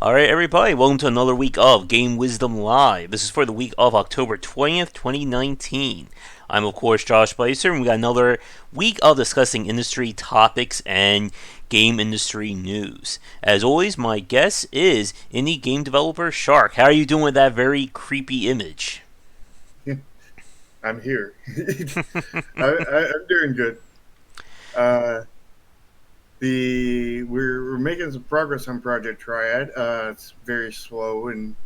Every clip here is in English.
Alright, everybody, welcome to another week of Game Wisdom Live. This is for the week of October 20th, 2019. I'm, of course, Josh Blazer, and we got another week of discussing industry topics and game industry news. As always, my guest is indie game developer Shark. How are you doing with that very creepy image? I'm here. I'm doing good. Uh, we're making some progress on Project Triad. It's very slow and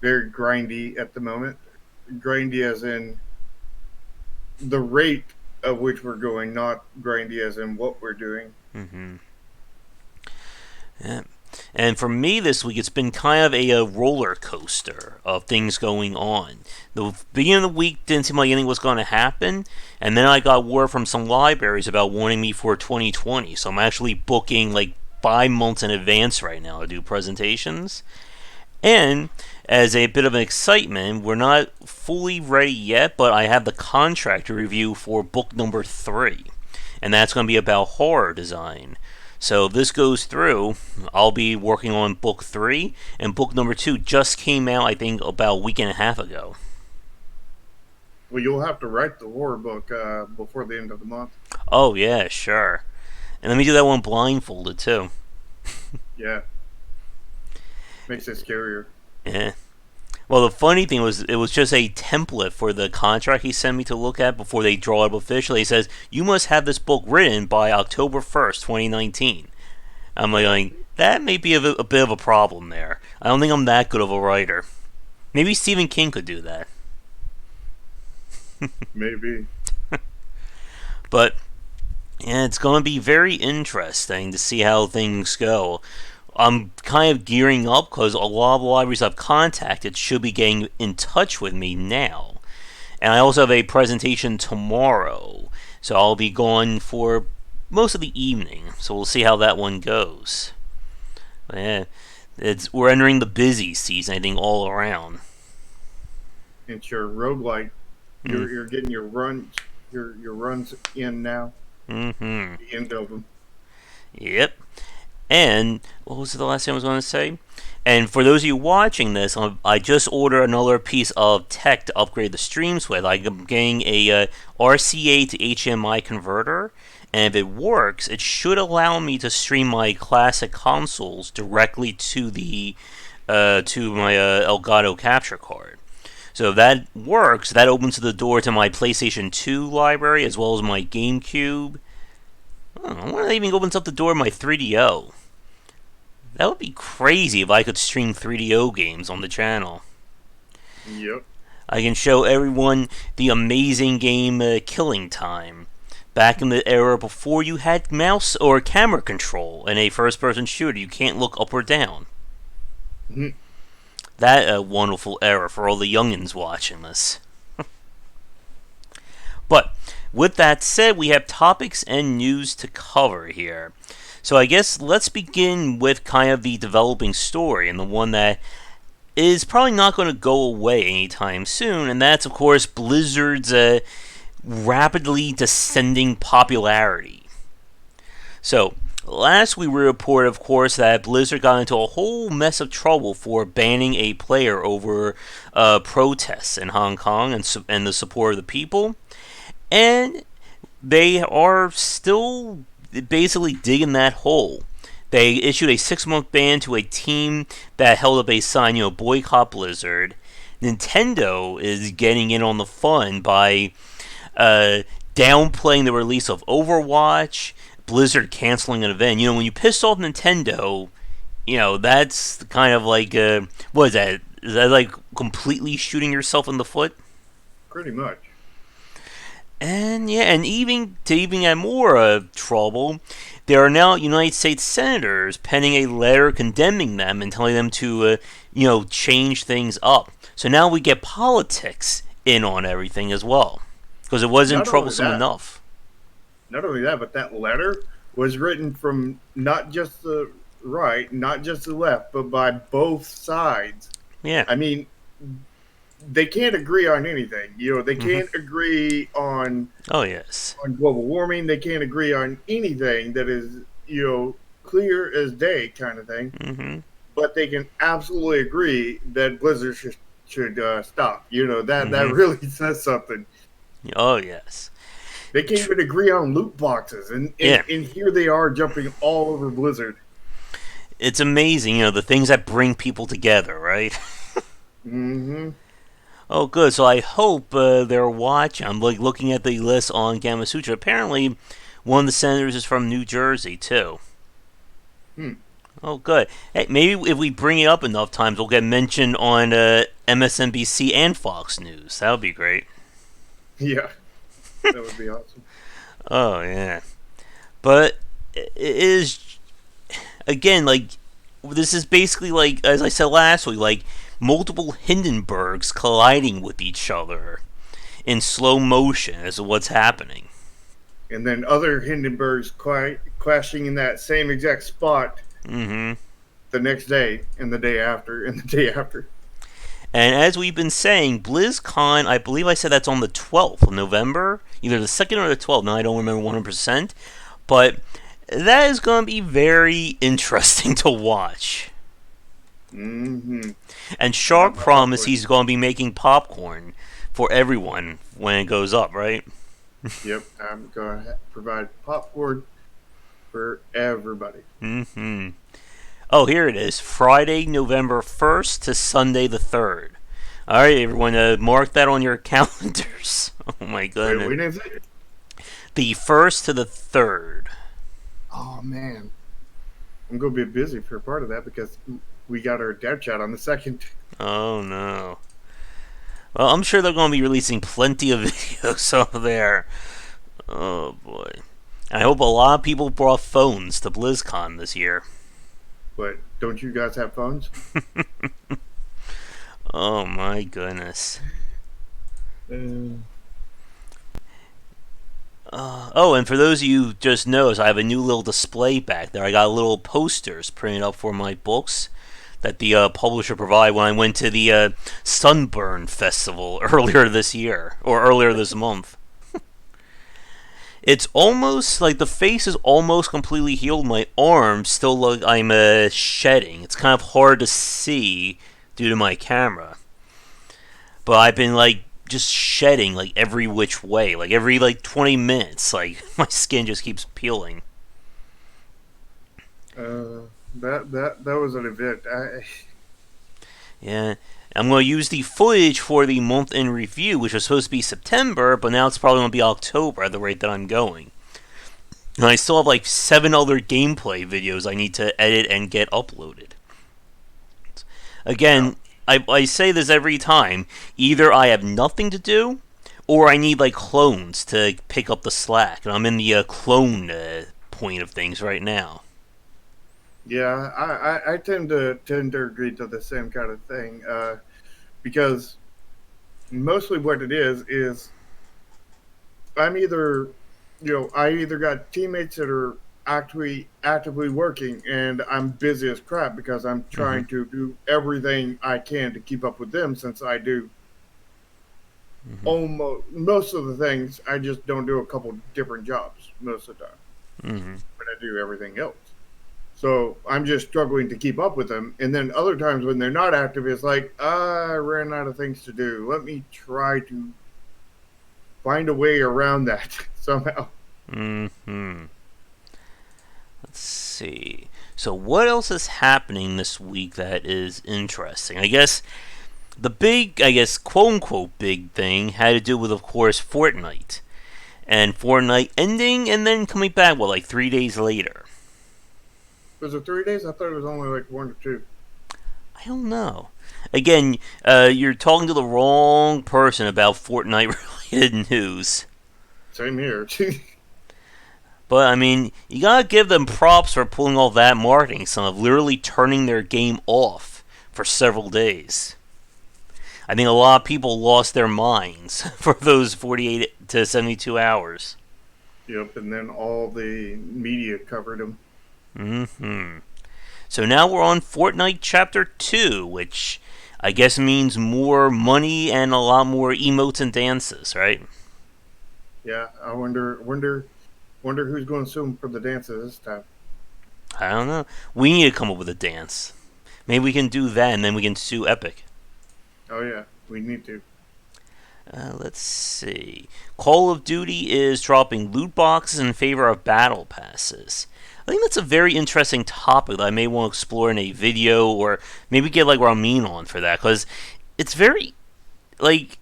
very grindy at the moment. Grindy as in the rate of which we're going, not grindy as in what we're doing. Mm-hmm. Yeah. And for me this week, it's been kind of a roller coaster of things going on. The beginning of the week didn't seem like anything was going to happen, and then I got word from some libraries about wanting me for 2020. So I'm actually booking like 5 months in advance right now to do presentations. And as a bit of an excitement, we're not fully ready yet, but I have the contract to review for book number 3, and that's going to be about horror design. So if this goes through, I'll be working on book 3, and book number 2 just came out, I think, about a week and a half ago. Well, you'll have to write the horror book before the end of the month. Oh, yeah, sure. And let me do that one blindfolded, too. Yeah, makes it scarier. Yeah. Well, the funny thing was, it was just a template for the contract he sent me to look at before they draw it up officially. He says, you must have this book written by October 1st, 2019. I'm like, that may be a bit of a problem there. I don't think I'm that good of a writer. Maybe Stephen King could do that. Maybe. But yeah, it's going to be very interesting to see how things go. I'm kind of gearing up because a lot of libraries I've contacted should be getting in touch with me now. And I also have a presentation tomorrow, so I'll be gone for most of the evening. So we'll see how that one goes. But yeah, we're entering the busy season, I think, all around. It's your roguelike. Mm. You're getting your runs in now. Mm-hmm. The end of them. Yep. And what was the last thing I was going to say? And for those of you watching this, I just ordered another piece of tech to upgrade the streams with. I'm getting a RCA to HDMI converter, and if it works, it should allow me to stream my classic consoles directly to my Elgato capture card. So if that works, that opens the door to my PlayStation 2 library as well as my GameCube. I wonder if that even opens up the door to my 3DO. That would be crazy if I could stream 3DO games on the channel. Yep. I can show everyone the amazing game Killing Time. Back in the era before you had mouse or camera control in a first person shooter, you can't look up or down. Mhm. That a wonderful era for all the youngins watching this. But with that said, we have topics and news to cover here. So I guess let's begin with kind of the developing story and the one that is probably not going to go away anytime soon, and that's of course Blizzard's rapidly descending popularity. So last we reported, of course, that Blizzard got into a whole mess of trouble for banning a player over protests in Hong Kong and the support of the people, and they are still basically digging that hole. They issued a 6-month ban to a team that held up a sign, boycott Blizzard. Nintendo is getting in on the fun by uh, downplaying the release of Overwatch, Blizzard canceling an event. When you piss off Nintendo, that's kind of like, what is that? Is that like completely shooting yourself in the foot? Pretty much. And yeah, and even add more trouble, there are now United States senators penning a letter condemning them and telling them to, change things up. So now we get politics in on everything as well, because it wasn't Not only troublesome that, enough. but that letter was written from not just the right, not just the left, but by both sides. Yeah. I mean, they can't agree on anything. They Hmm. can't agree Oh yes. on global warming. They can't agree on anything that is clear as day, kind of thing. Hmm. but they can absolutely agree that Blizzard should stop. That Mm-hmm. really says something. Oh yes. They can't even agree on loot boxes, and, and, Yeah. and here they are jumping all over Blizzard. It's amazing, the things that bring people together, right? Mm-hmm. Oh, good. So I hope they're watching. I'm like looking at the list on Gamma Sutra. Apparently, one of the senators is from New Jersey too. Hmm. Oh, good. Hey, maybe if we bring it up enough times, we'll get mentioned on MSNBC and Fox News. That would be great. Yeah, that would be awesome. Oh yeah, but it is again like this is basically like as I said last week, like multiple Hindenburgs colliding with each other in slow motion as to what's happening. And then other Hindenburgs clashing in that same exact spot Mm-hmm. the next day, and the day after, and the day after. And as we've been saying, BlizzCon, I believe I said that's on the 12th of November, either the 2nd or the 12th. Now I don't remember 100%, but that is going to be very interesting to watch. Mm-hmm. And I'm Shark all promised for it. he's going to be making popcorn for everyone when it goes up, right? Yep, I'm going to provide popcorn for everybody. Mm-hmm. Oh, here it is. Friday, November 1st to Sunday the 3rd. All right, everyone, mark that on your calendars. Oh, my Wait, goodness. when is it? The 1st to the 3rd. Oh, man. I'm going to be busy for a part of that because we got our dev chat on the 2nd. Oh, no. Well, I'm sure they're going to be releasing plenty of videos over there. Oh, boy. I hope a lot of people brought phones to BlizzCon this year. But don't you guys have phones? Oh, my goodness. Uh, Oh, and for those of you who just knows, I have a new little display back there. I got little posters printed up for my books that the publisher provided when I went to the Sunburn Festival earlier this year, or earlier this month. It's almost like the face is almost completely healed. My arm still look I'm shedding. It's kind of hard to see due to my camera. But I've been like just shedding like every which way, like every like 20 minutes. Like my skin just keeps peeling. that was an event. Yeah. I'm going to use the footage for the month in review, which was supposed to be September, but now it's probably going to be October at the rate that I'm going. And I still have like 7 other gameplay videos I need to edit and get uploaded. Wow. Again, I say this every time. Either I have nothing to do, or I need like clones to pick up the slack. And I'm in the clone point of things right now. Yeah, I tend to agree to the same kind of thing because mostly what it is I'm either I either got teammates that are actively working and I'm busy as crap because I'm Mm-hmm. trying to do everything I can to keep up with them since I do Mm-hmm. almost most of the things. I just don't do a couple different jobs most of the time, Mm-hmm. but I do everything else. So I'm just struggling to keep up with them. And then other times when they're not active, it's like, I ran out of things to do. Let me try to find a way around that somehow. Mm-hmm. Let's see. So what else is happening this week that is interesting? I guess the big, I guess, quote unquote big thing had to do with, of course, Fortnite. And Fortnite ending and then coming back, what, like 3 days later? Was it 3 days? I thought it was only like 1 or 2. I don't know. Again, you're talking to the wrong person about Fortnite related news. Same here. But, I mean, you gotta give them props for pulling off that marketing stunt of literally turning their game off for several days. I think a lot of people lost their minds for those 48 to 72 hours. Yep, and then all the media covered them. Hmm. So now we're on Fortnite Chapter 2, which I guess means more money and a lot more emotes and dances, right? Yeah, I wonder who's going to sue them for the dances this time. I don't know. We need to come up with a dance. Maybe we can do that, and then we can sue Epic. Oh yeah, we need to. Let's see. Call of Duty is dropping loot boxes in favor of battle passes. I think that's a very interesting topic that I may want to explore in a video, or maybe get like Ramin on for that, because it's very like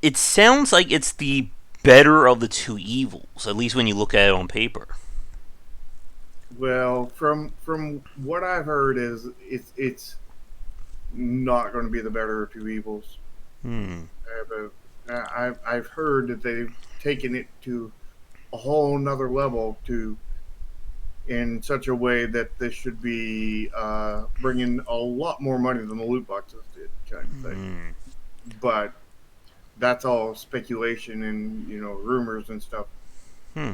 it sounds like it's the better of the two evils, at least when you look at it on paper. Well, from what I've heard is it's not going to be the better of two evils. Hmm. I've heard that they've taken it to a whole nother level to in such a way that this should be bringing a lot more money than the loot boxes did, kind of thing. Hmm. But that's all speculation and rumors and stuff. Hmm.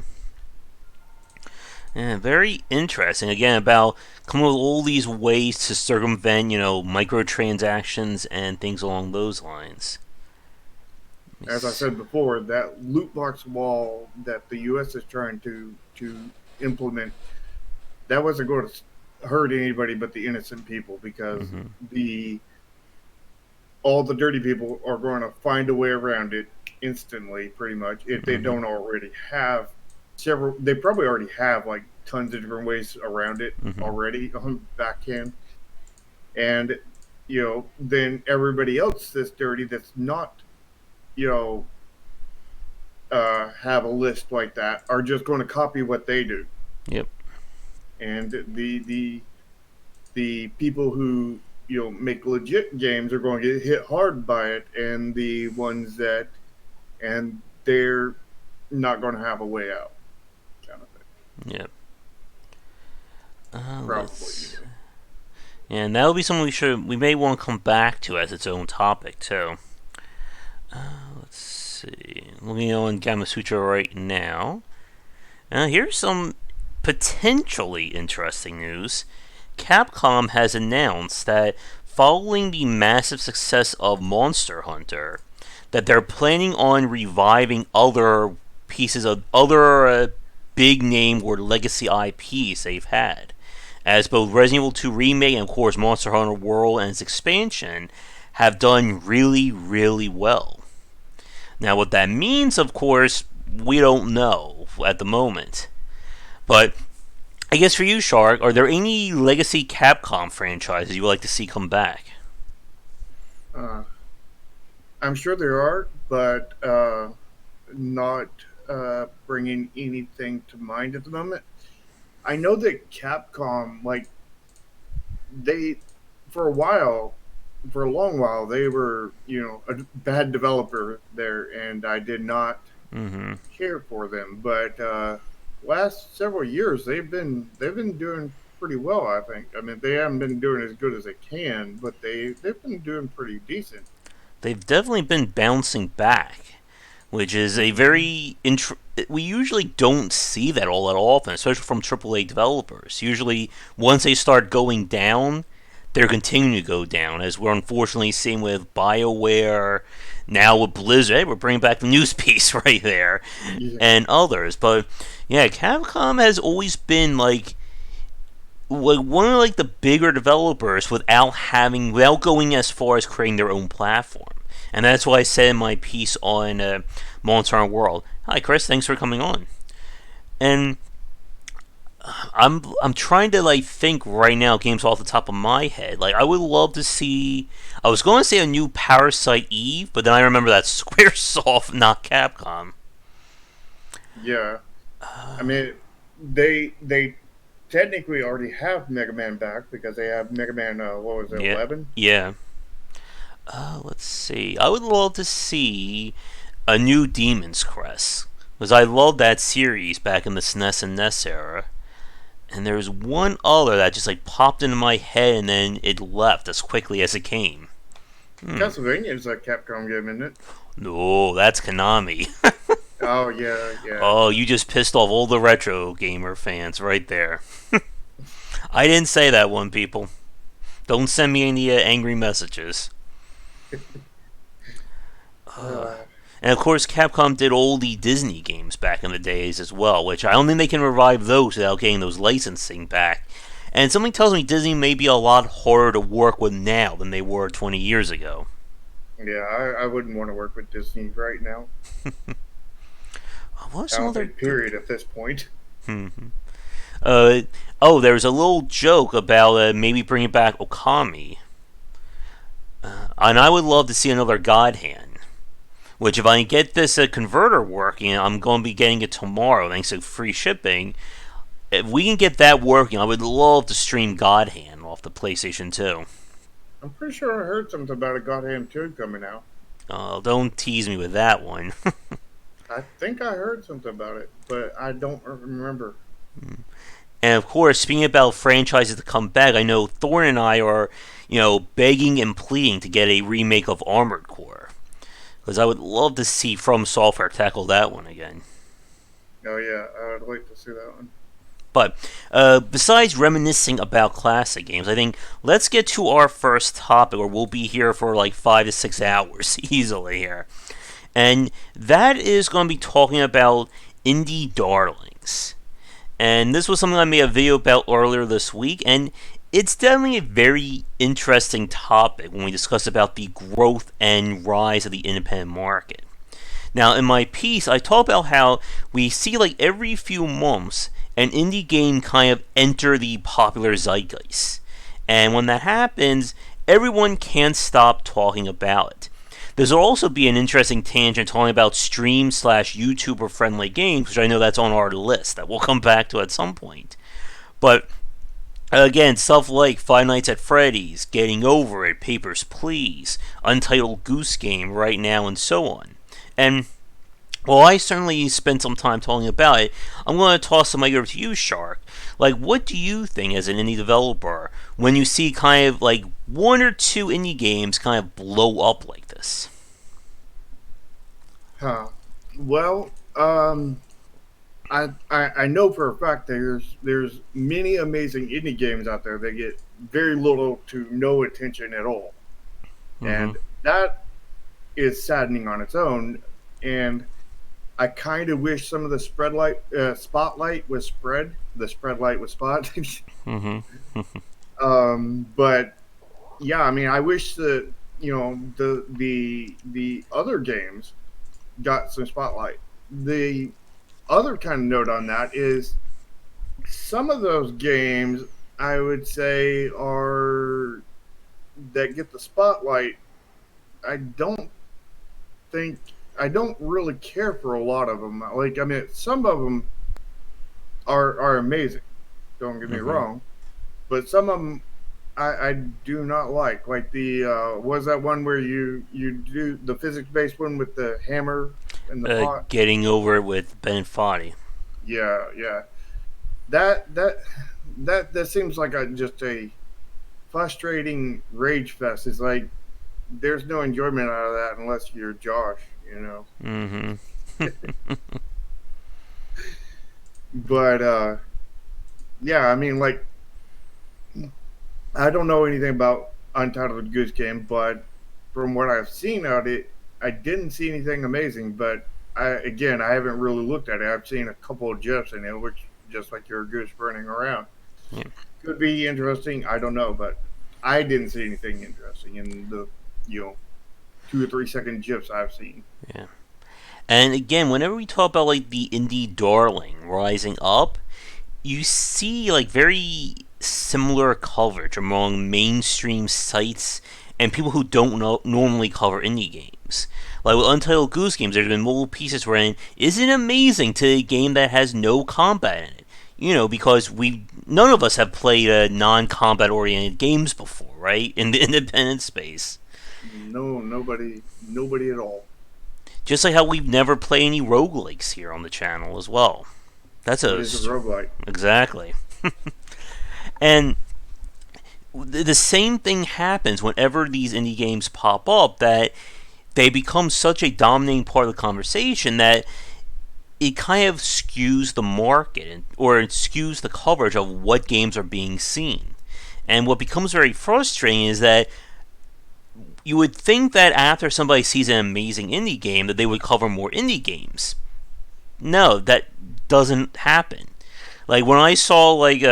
Yeah, very interesting. Again, about coming up with all these ways to circumvent, microtransactions and things along those lines. As I said before, that loot box wall that the U.S. is trying to implement, that wasn't going to hurt anybody but the innocent people because Mm-hmm. the all the dirty people are going to find a way around it instantly, pretty much, if they Mm-hmm. don't already have several. They probably already have like tons of different ways around it Mm-hmm. already on backhand, and then everybody else that's dirty that's not you know have a list like that are just going to copy what they do, Yep. and the people who make legit games are going to get hit hard by it, and the ones that and they're not going to have a way out, kind of thing. Yep. Probably. Let's. And that'll be something we may want to come back to as its own topic too. Let's see. Looking on Gamasutra right now. Here's some potentially interesting news. Capcom has announced that following the massive success of Monster Hunter, that they're planning on reviving other pieces of other big name or legacy IPs they've had, as both Resident Evil 2 Remake and of course Monster Hunter World and its expansion have done really, really well. Now, what that means, of course, we don't know at the moment. But I guess for you, Shark, are there any legacy Capcom franchises you would like to see come back? uh, I'm sure there are, but not bringing anything to mind at the moment. I know that Capcom, like they, for a while, for a long while, they were a bad developer there, and I did not Mm-hmm. care for them. But last several years, they've been doing pretty well. I think. I mean, they haven't been doing as good as they can, but they've been doing pretty decent. They've definitely been bouncing back, which is a very we usually don't see that all that often, especially from AAA developers. Usually, once they start going down, they're continuing to go down, as we're unfortunately seeing with BioWare, now with Blizzard. Hey, we're bringing back the news piece right there, Yeah, and others. But yeah, Capcom has always been like one of like the bigger developers without going as far as creating their own platform. And that's why I said in my piece on Monster Hunter World. Hi, Chris. Thanks for coming on. And I'm trying to like think right now games off the top of my head. Like I would love to see. I was going to say a new Parasite Eve, but then I remember that's SquareSoft, not Capcom. yeah. I mean, they technically already have Mega Man back because they have Mega Man. What was it, Yeah, 11? yeah. Let's see. I would love to see a new Demon's Crest because I loved that series back in the SNES and NES era. And there's one other that just like popped into my head and then it left as quickly as it came. Hmm. Castlevania is a Capcom game, isn't it? No, that's Konami. Oh yeah, yeah. Oh, you just pissed off all the retro gamer fans right there. I didn't say that one, people. Don't send me any angry messages. Uh, Uh, and of course, Capcom did all the Disney games back in the days as well, which I don't think they can revive those without getting those licensing back. And something tells me Disney may be a lot harder to work with now than they were 20 years ago. Yeah, I wouldn't want to work with Disney right now. What are I some don't other think good? period at this point. Uh, oh, there was a little joke about maybe bringing back Okami. And I would love to see another God Hand. Which, if I get this converter working, I'm going to be getting it tomorrow thanks to free shipping. If we can get that working, I would love to stream God Hand off the PlayStation 2. I'm pretty sure I heard something about a Gotham 2 coming out. Don't tease me with that one. I think I heard something about it, but I don't remember. And of course, speaking about franchises to come back, I know Thorne and I are, begging and pleading to get a remake of Armored Core. Because I would love to see From Software tackle that one again. Oh yeah, I would like to see that one. But besides reminiscing about classic games, I think let's get to our first topic, or we'll be here for like 5 to 6 hours easily here. And that is going to be talking about indie darlings. And this was something I made a video about earlier this week, and it's definitely a very interesting topic when we discuss about the growth and rise of the independent market. Now, in my piece, I talk about how we see like every few months an indie game kind of enter the popular zeitgeist. And when that happens, everyone can't stop talking about it. This will also be an interesting tangent talking about stream slash YouTuber friendly games, which I know that's on our list that we'll come back to at some point. But again, stuff like Five Nights at Freddy's, Getting Over It, Papers, Please, Untitled Goose Game right now, and so on. And while I certainly spent some time talking about it, I'm going to toss the mic over to you, Shark. Like, what do you think as an indie developer when you see kind of like one or two indie games kind of blow up like this? Huh. Well, I know for a fact there's many amazing indie games out there that get very little to no attention at all, Mm-hmm. and that is saddening on its own. And I kind of wish some of the spotlight was spread. The spread light was spot. Mm-hmm. But yeah, I mean, I wish that the other games got some spotlight. The other kind of note on that is some of those games I would say are that get the spotlight. I don't think I don't really care for a lot of them. Like I mean, some of them are amazing. Don't get me Mm-hmm. wrong, but some of them I do not like. Like the was that one where you do the physics based one with the hammer and the pot? Getting Over It with Ben Foddy. Yeah, yeah. That that that seems like just a frustrating rage fest. It's like there's no enjoyment out of that unless you're Josh, you know. Mm-hmm. But yeah, I mean, like I don't know anything about Untitled Goose Game, but from what I've seen of it, I didn't see anything amazing. But I haven't really looked at it. I've seen a couple of gifs in it, which just like your goose running around. Yeah. Could be interesting. I don't know, but I didn't see anything interesting in the 2 or 3 second gifs I've seen. Yeah. And again, whenever we talk about like the indie darling rising up, you see like very similar coverage among mainstream sites and people who don't normally cover indie games. Like with Untitled Goose Games, there's been multiple pieces wherein isn't it amazing to a game that has no combat in it? Because we none of us have played non-combat oriented games before, right? In the independent space. No, nobody at all. Just like how we've never played any roguelikes here on the channel as well. That's What a is a roguelike? exactly. And the same thing happens whenever these indie games pop up, that they become such a dominating part of the conversation that it kind of skews the market, or it skews the coverage of what games are being seen. And what becomes very frustrating is that you would think that after somebody sees an amazing indie game that they would cover more indie games. No, that doesn't happen. Like when I saw like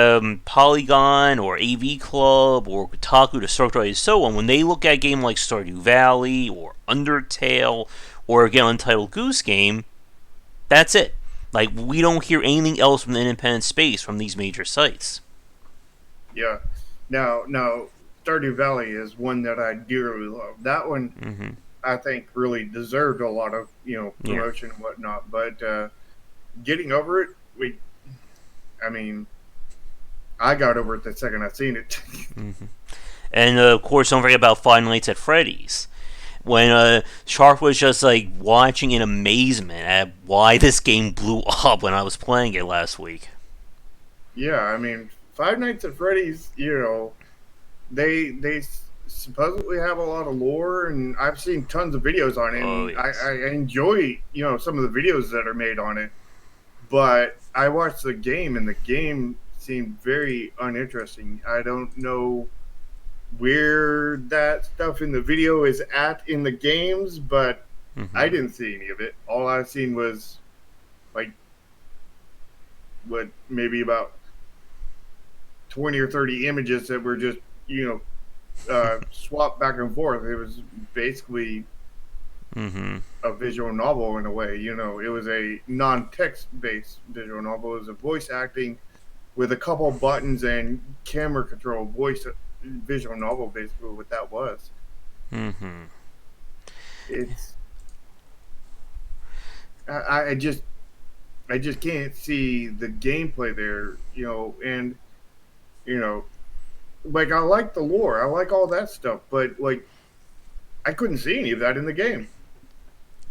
Polygon or AV Club or Kotaku to Circle and so on, when they look at a game like Stardew Valley or Undertale or again Untitled Goose Game, that's it. Like we don't hear anything else from the independent space from these major sites. Yeah. Now, Stardew Valley is one that I dearly love. That one, Mm-hmm. I think, really deserved a lot of Yeah. promotion and whatnot. But getting over it, I mean, I got over it the second I seen it. Mm-hmm. And of course, don't forget about Five Nights at Freddy's. When Shark was just like watching in amazement at why this game blew up when I was playing it last week. Yeah, I mean, Five Nights at Freddy's, they supposedly have a lot of lore, and I've seen tons of videos on it, Oh and yes. I enjoy some of the videos that are made on it. But I watched the game, and the game seemed very uninteresting. I don't know where that stuff in the video is at in the games, but I Mm-hmm. didn't see any of it. All I've seen was like what maybe about 20 or 30 images that were just swapped back and forth. It was basically Mm-hmm. a visual novel in a way. It was a non-text based visual novel. It was a voice acting with a couple buttons and camera control voice visual novel. Basically, what that was. Mm-hmm. It's I just can't see the gameplay there. And you know, like I like the lore, I like all that stuff, but like I couldn't see any of that in the game.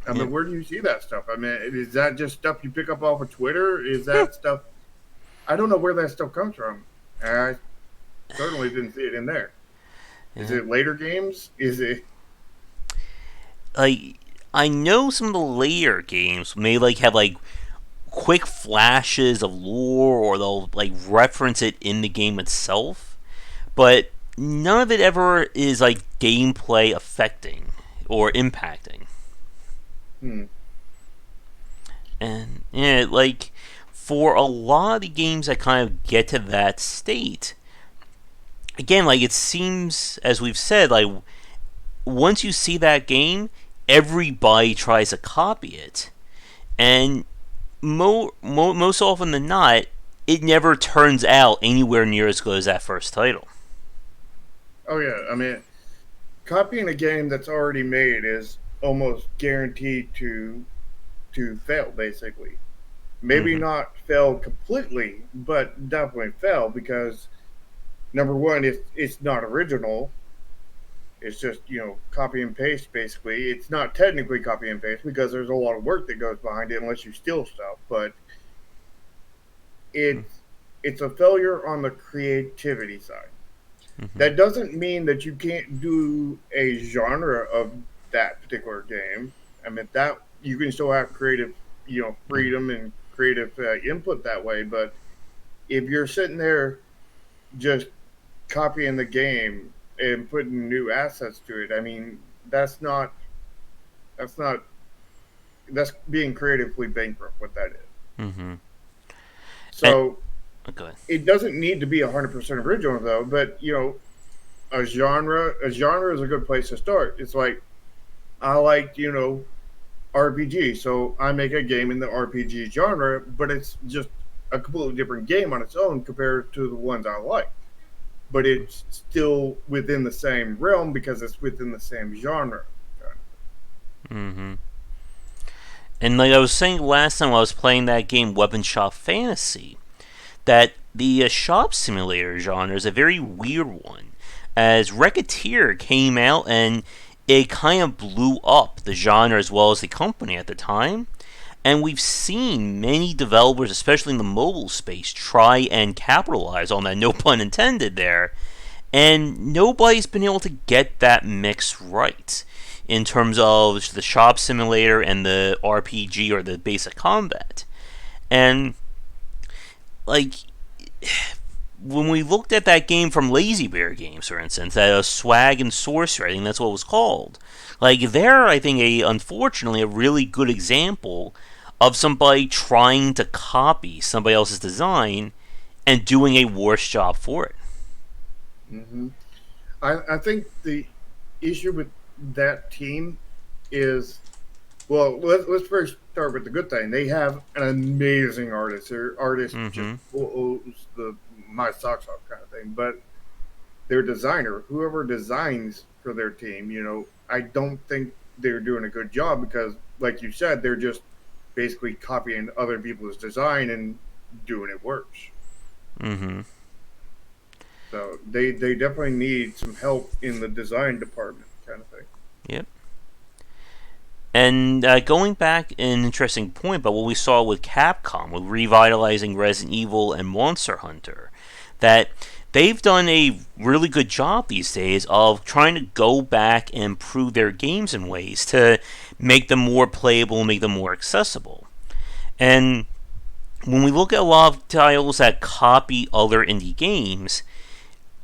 I Yeah. mean, where do you see that stuff? I mean, is that just stuff you pick up off of Twitter? Is that stuff? I don't know where that stuff comes from. I certainly didn't see it in there. Is Yeah. it later games? Is it? Like I know some of the later games may like have like quick flashes of lore or they'll like reference it in the game itself, but none of it ever is like gameplay affecting or impacting. Hmm. And yeah, like for a lot of the games that kind of get to that state, again, like it seems as we've said, like once you see that game, everybody tries to copy it, and most often than not, it never turns out anywhere near as good as that first title. Oh yeah. I mean, copying a game that's already made is almost guaranteed to fail. Basically, maybe Mm-hmm. not fail completely, but definitely fail because number one, it's not original. It's just copy and paste. Basically, it's not technically copy and paste because there's a lot of work that goes behind it unless you steal stuff. But it's it's a failure on the creativity side. Mm-hmm. That doesn't mean that you can't do a genre of that particular game. I mean that you can still have creative Mm-hmm. freedom and creative input that way. But if you're sitting there just copying the game and putting new assets to it, I mean that's not that's being creatively bankrupt. What that is. Mm-hmm. And So okay. it doesn't need to be 100% original though. But a genre is a good place to start. It's like I like RPG, so I make a game in the RPG genre, but it's just a completely different game on its own compared to the ones I like. But it's still within the same realm because it's within the same genre. Mm-hmm. And like I was saying last time, I was playing that game, Weapon Shop Fantasy, that the shop simulator genre is a very weird one. As Racketeer came out and it kind of blew up the genre as well as the company at the time. And we've seen many developers, especially in the mobile space, try and capitalize on that, no pun intended there. And nobody's been able to get that mix right in terms of the shop simulator and the RPG or the basic combat. And like when we looked at that game from Lazy Bear Games, for instance, that Swag and Sorcery, I think that's what it was called. Like there, I think unfortunately a really good example of somebody trying to copy somebody else's design and doing a worse job for it. Hmm. I think the issue with that team is, well, let's first start with the good thing. They have an amazing artist. Their artist just Mm-hmm. blows my socks off kind of thing. But their designer, whoever designs for their team, I don't think they're doing a good job because, like you said, they're just basically copying other people's design and doing it worse. Mm-hmm. So they definitely need some help in the design department, kind of thing. Yep. And going back, an interesting point about what we saw with Capcom, with revitalizing Resident Evil and Monster Hunter, that they've done a really good job these days of trying to go back and improve their games in ways to make them more playable, make them more accessible. And when we look at a lot of titles that copy other indie games,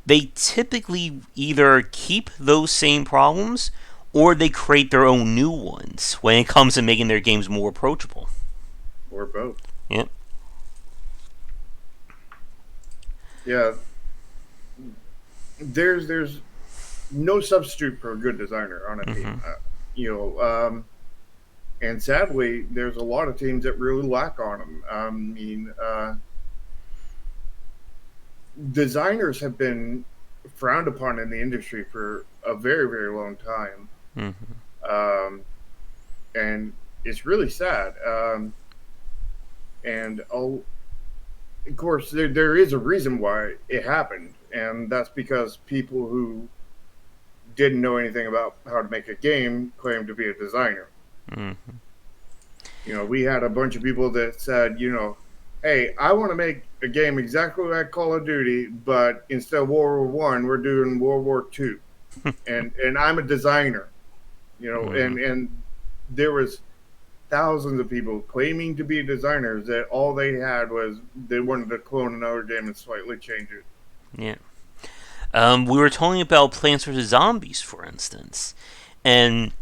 they typically either keep those same problems or they create their own new ones when it comes to making their games more approachable. Or both. Yep. Yeah, there's no substitute for a good designer on a Mm-hmm. team. You know, and sadly, there's a lot of teams that really lack on them. I mean, designers have been frowned upon in the industry for a very, very long time, Mm-hmm. um, and it's really sad. And of course, there is a reason why it happened, and that's because people who didn't know anything about how to make a game claimed to be a designer. Mm-hmm. We had a bunch of people that said, hey, I want to make a game exactly like Call of Duty, but instead of World War I, we're doing World War II, and I'm a designer, Mm-hmm. and there was thousands of people claiming to be designers that all they had was they wanted to clone another game and slightly change it. Yeah. We were talking about Plants vs Zombies, for instance, and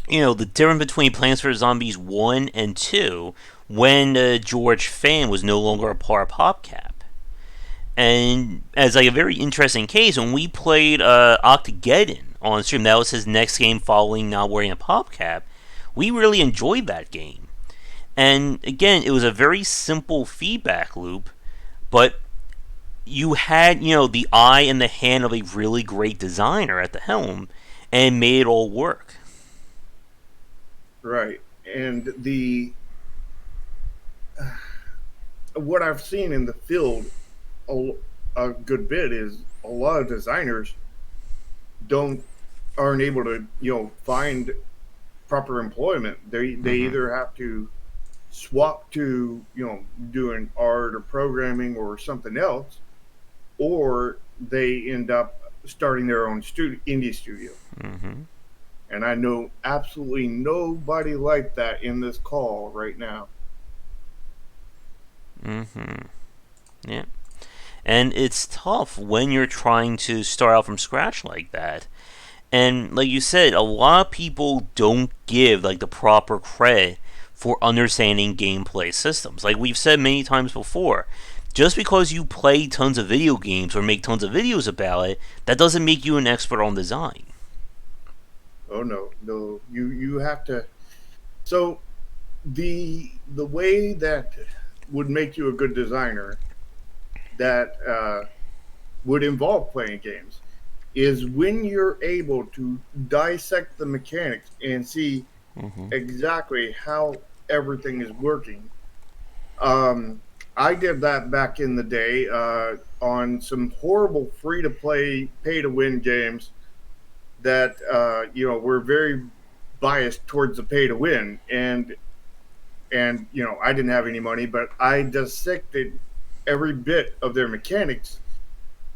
the difference between Plants vs Zombies 1 and 2 when George Fan was no longer a part of PopCap. And as like a very interesting case, when we played Octageddon on stream, that was his next game following not wearing a PopCap. We really enjoyed that game. And again, it was a very simple feedback loop, but you had, the eye and the hand of a really great designer at the helm and made it all work. Right. And the what I've seen in the field a, a good bit is a lot of designers don't aren't able to find proper employment. They Mm-hmm. either have to swap to doing art or programming or something else, or they end up starting their own indie studio. Mm-hmm. And I know absolutely nobody like that in this call right now. Mm-hmm. Yeah. And it's tough when you're trying to start out from scratch like that. And like you said, a lot of people don't give like the proper credit for understanding gameplay systems. Like we've said many times before, just because you play tons of video games or make tons of videos about it, that doesn't make you an expert on design. Oh no, no, you have to. So the way that would make you a good designer that would involve playing games is when you're able to dissect the mechanics and see Mm-hmm. exactly how everything is working. I did that back in the day on some horrible free to play, pay to win games that were very biased towards the pay to win, and I didn't have any money, but I dissected every bit of their mechanics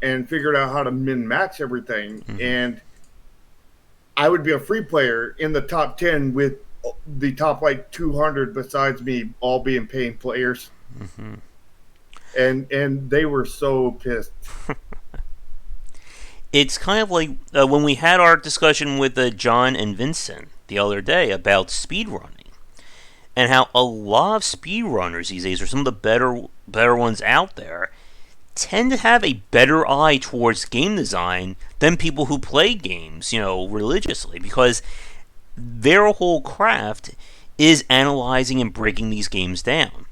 and figured out how to min max everything. Mm-hmm. And I would be a free player in the top 10 with the top like 200 besides me all being paying players, Mm-hmm. and they were so pissed. It's kind of like when we had our discussion with John and Vincent the other day about speedrunning. and how a lot of speedrunners these days, or some of the better ones out there, tend to have a better eye towards game design than people who play games, religiously, because their whole craft is analyzing and breaking these games down.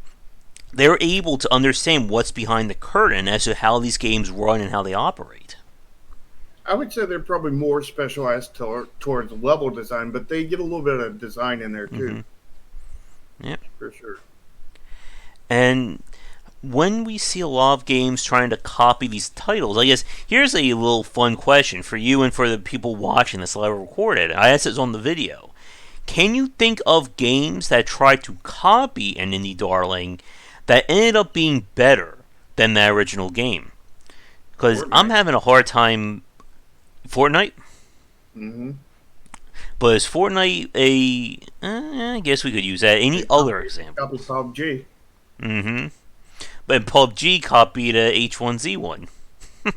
They're able to understand what's behind the curtain as to how these games run and how they operate. I would say they're probably more specialized towards level design, but they get a little bit of design in there too, Mm-hmm. Yeah. for sure. And when we see a lot of games trying to copy these titles, I guess here's a little fun question for you and for the people watching this live recorded. I asked this on the video. Can you think of games that tried to copy an indie darling that ended up being better than the original game? Because I'm Fortnite. having a hard time. Fortnite? Mm-hmm. But is Fortnite a. I guess we could use that. Any They other copy examples? PUBG. Mm-hmm. But PUBG copied H1Z1.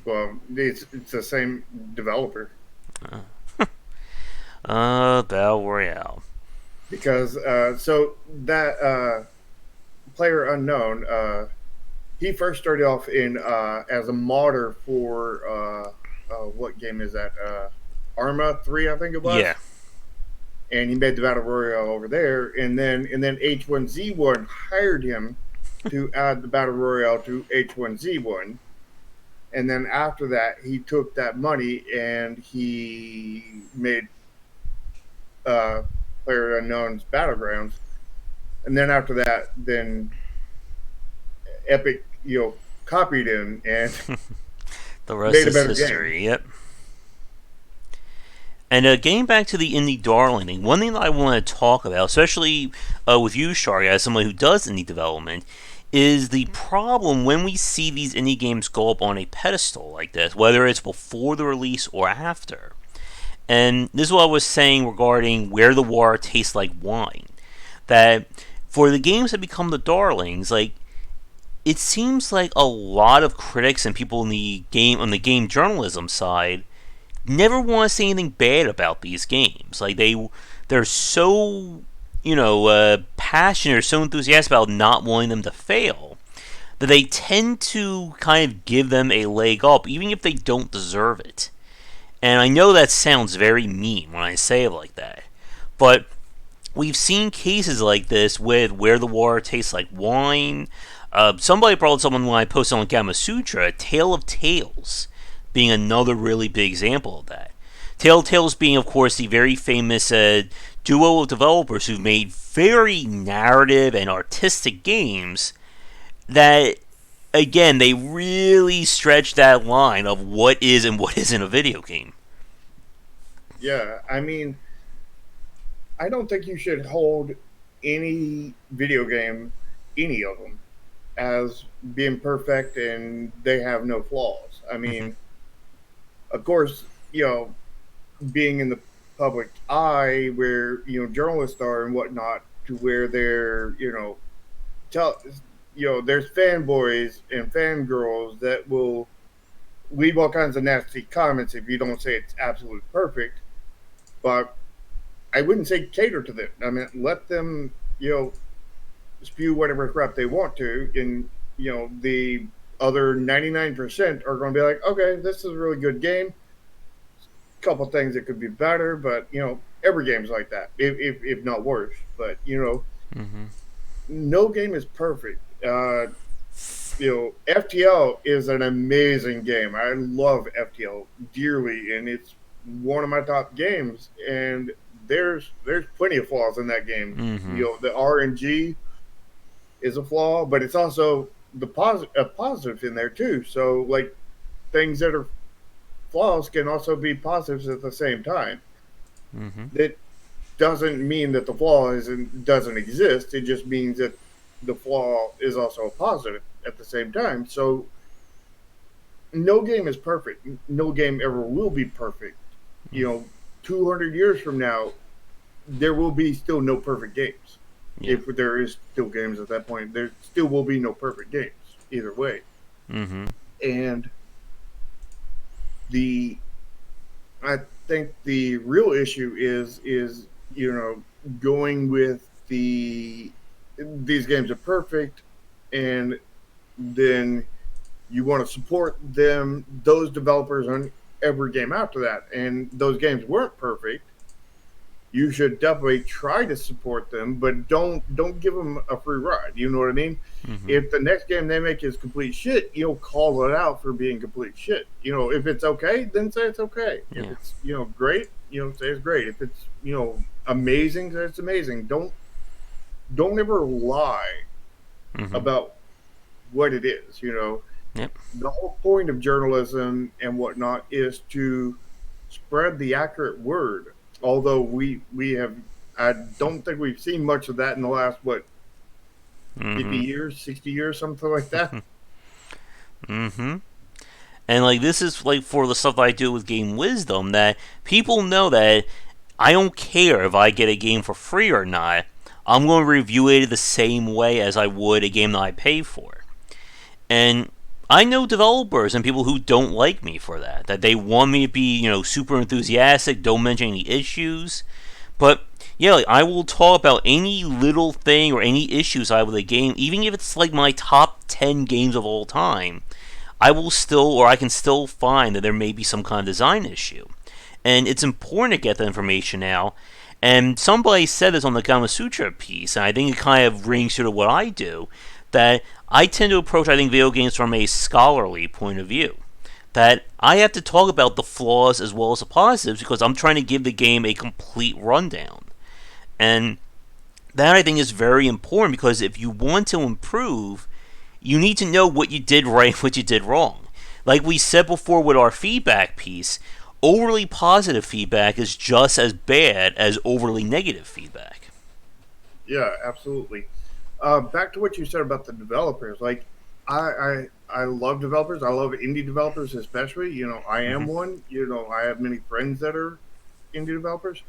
Well, it's the same developer Battle Royale. because so that player unknown he first started off in as a modder for what game is that Arma 3 I think it was, Yeah. and he made the battle royale over there, and then H1Z1 hired him to add the battle royale to H1Z1. And then after that, he took that money and he made uh, Player Unknown's Battlegrounds. And then after that, then Epic, copied him and The rest made a is better game. history. Yep. And getting back to the indie darling thing, one thing that I want to talk about, especially with you, Shari, as someone who does indie development, is the problem when we see these indie games go up on a pedestal like this, whether it's before the release or after. And this is what I was saying regarding Where the Water Tastes Like Wine. That for the games that become the darlings, like, it seems like a lot of critics and people in the game on the game journalism side never want to say anything bad about these games. Like they're so passionate or so enthusiastic about not wanting them to fail that they tend to kind of give them a leg up, even if they don't deserve it. And I know that sounds very mean when I say it like that, but we've seen cases like this with Where the Water Tastes Like Wine. Somebody brought someone when I posted on Gamma Sutra, Tale of Tales being another really big example of that. Telltale's being, of course, the very famous duo of developers who've made very narrative and artistic games that, again, they really stretch that line of what is and what isn't a video game. Yeah, I mean, I don't think you should hold any video game, any of them, as being perfect and they have no flaws. I Mm-hmm. mean, of course, being in the public eye where journalists are and whatnot, to where they're tell there's fanboys and fangirls that will leave all kinds of nasty comments if you don't say it's absolutely perfect. But I wouldn't say cater to them. I mean, let them spew whatever crap they want to, and the other 99% are going to be like, okay, this is a really good game. Couple things that could be better, but every game's like that, if not worse. But Mm-hmm. no game is perfect. FTL is an amazing game. I love FTL dearly, and it's one of my top games. And there's plenty of flaws in that game. Mm-hmm. The RNG is a flaw, but it's also a positive in there too. So like things that are flaws can also be positives at the same time. Mm-hmm. That doesn't mean that the flaw doesn't exist. It just means that the flaw is also a positive at the same time. So no game is perfect. No game ever will be perfect. 200 years from now, there will be still no perfect games. Yeah. If there is still games at that point, there still will be no perfect games either way. Mm-hmm. And the I think the real issue is going with these games are perfect, and then you want to support those developers on every game after that. And those games weren't perfect. You should definitely try to support them, but don't give them a free ride. You know what I mean? Mm-hmm. If the next game they make is complete shit, call it out for being complete shit. If it's okay, then say it's okay. If Yeah. it's great, say it's great. If it's amazing, say it's amazing. Don't ever lie Mm-hmm. about what it is. Yep. The whole point of journalism and whatnot is to spread the accurate word. Although we have, I don't think we've seen much of that in the last 50 Mm-hmm. years, 60 years, something like that. Mm-hmm. And like this is like for the stuff that I do with Game Wisdom that people know that I don't care if I get a game for free or not. I'm going to review it the same way as I would a game that I pay for. And I know developers and people who don't like me for that. That they want me to be, super enthusiastic, don't mention any issues. But yeah, like, I will talk about any little thing or any issues I have with a game, even if it's like my top 10 games of all time. I will still, or I can still find that there may be some kind of design issue. And it's important to get that information out. And somebody said this on the Kama Sutra piece, and I think it kind of rings true to what I do, that I tend to approach, I think, video games from a scholarly point of view. That I have to talk about the flaws as well as the positives because I'm trying to give the game a complete rundown. And that I think is very important because if you want to improve, you need to know what you did right and what you did wrong. Like we said before with our feedback piece, overly positive feedback is just as bad as overly negative feedback. Yeah, absolutely. Back to what you said about the developers. Like, I love developers. I love indie developers, especially. I am Mm-hmm. one. I have many friends that are indie developers,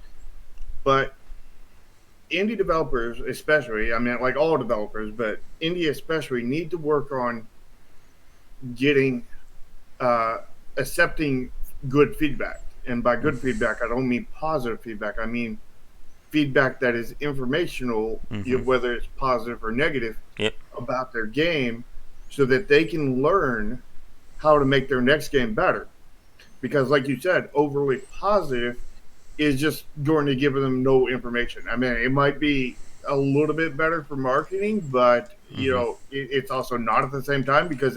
but indie developers, especially, I mean, like all developers, but indie especially, need to work on getting uh, accepting good feedback. And by good feedback, I don't mean positive feedback. I mean feedback that is informational, Mm-hmm. whether it's positive or negative, Yep. about their game, so that they can learn how to make their next game better. Because, like you said, overly positive is just going to give them no information. I mean, it might be a little bit better for marketing, but Mm-hmm. it's also not at the same time, because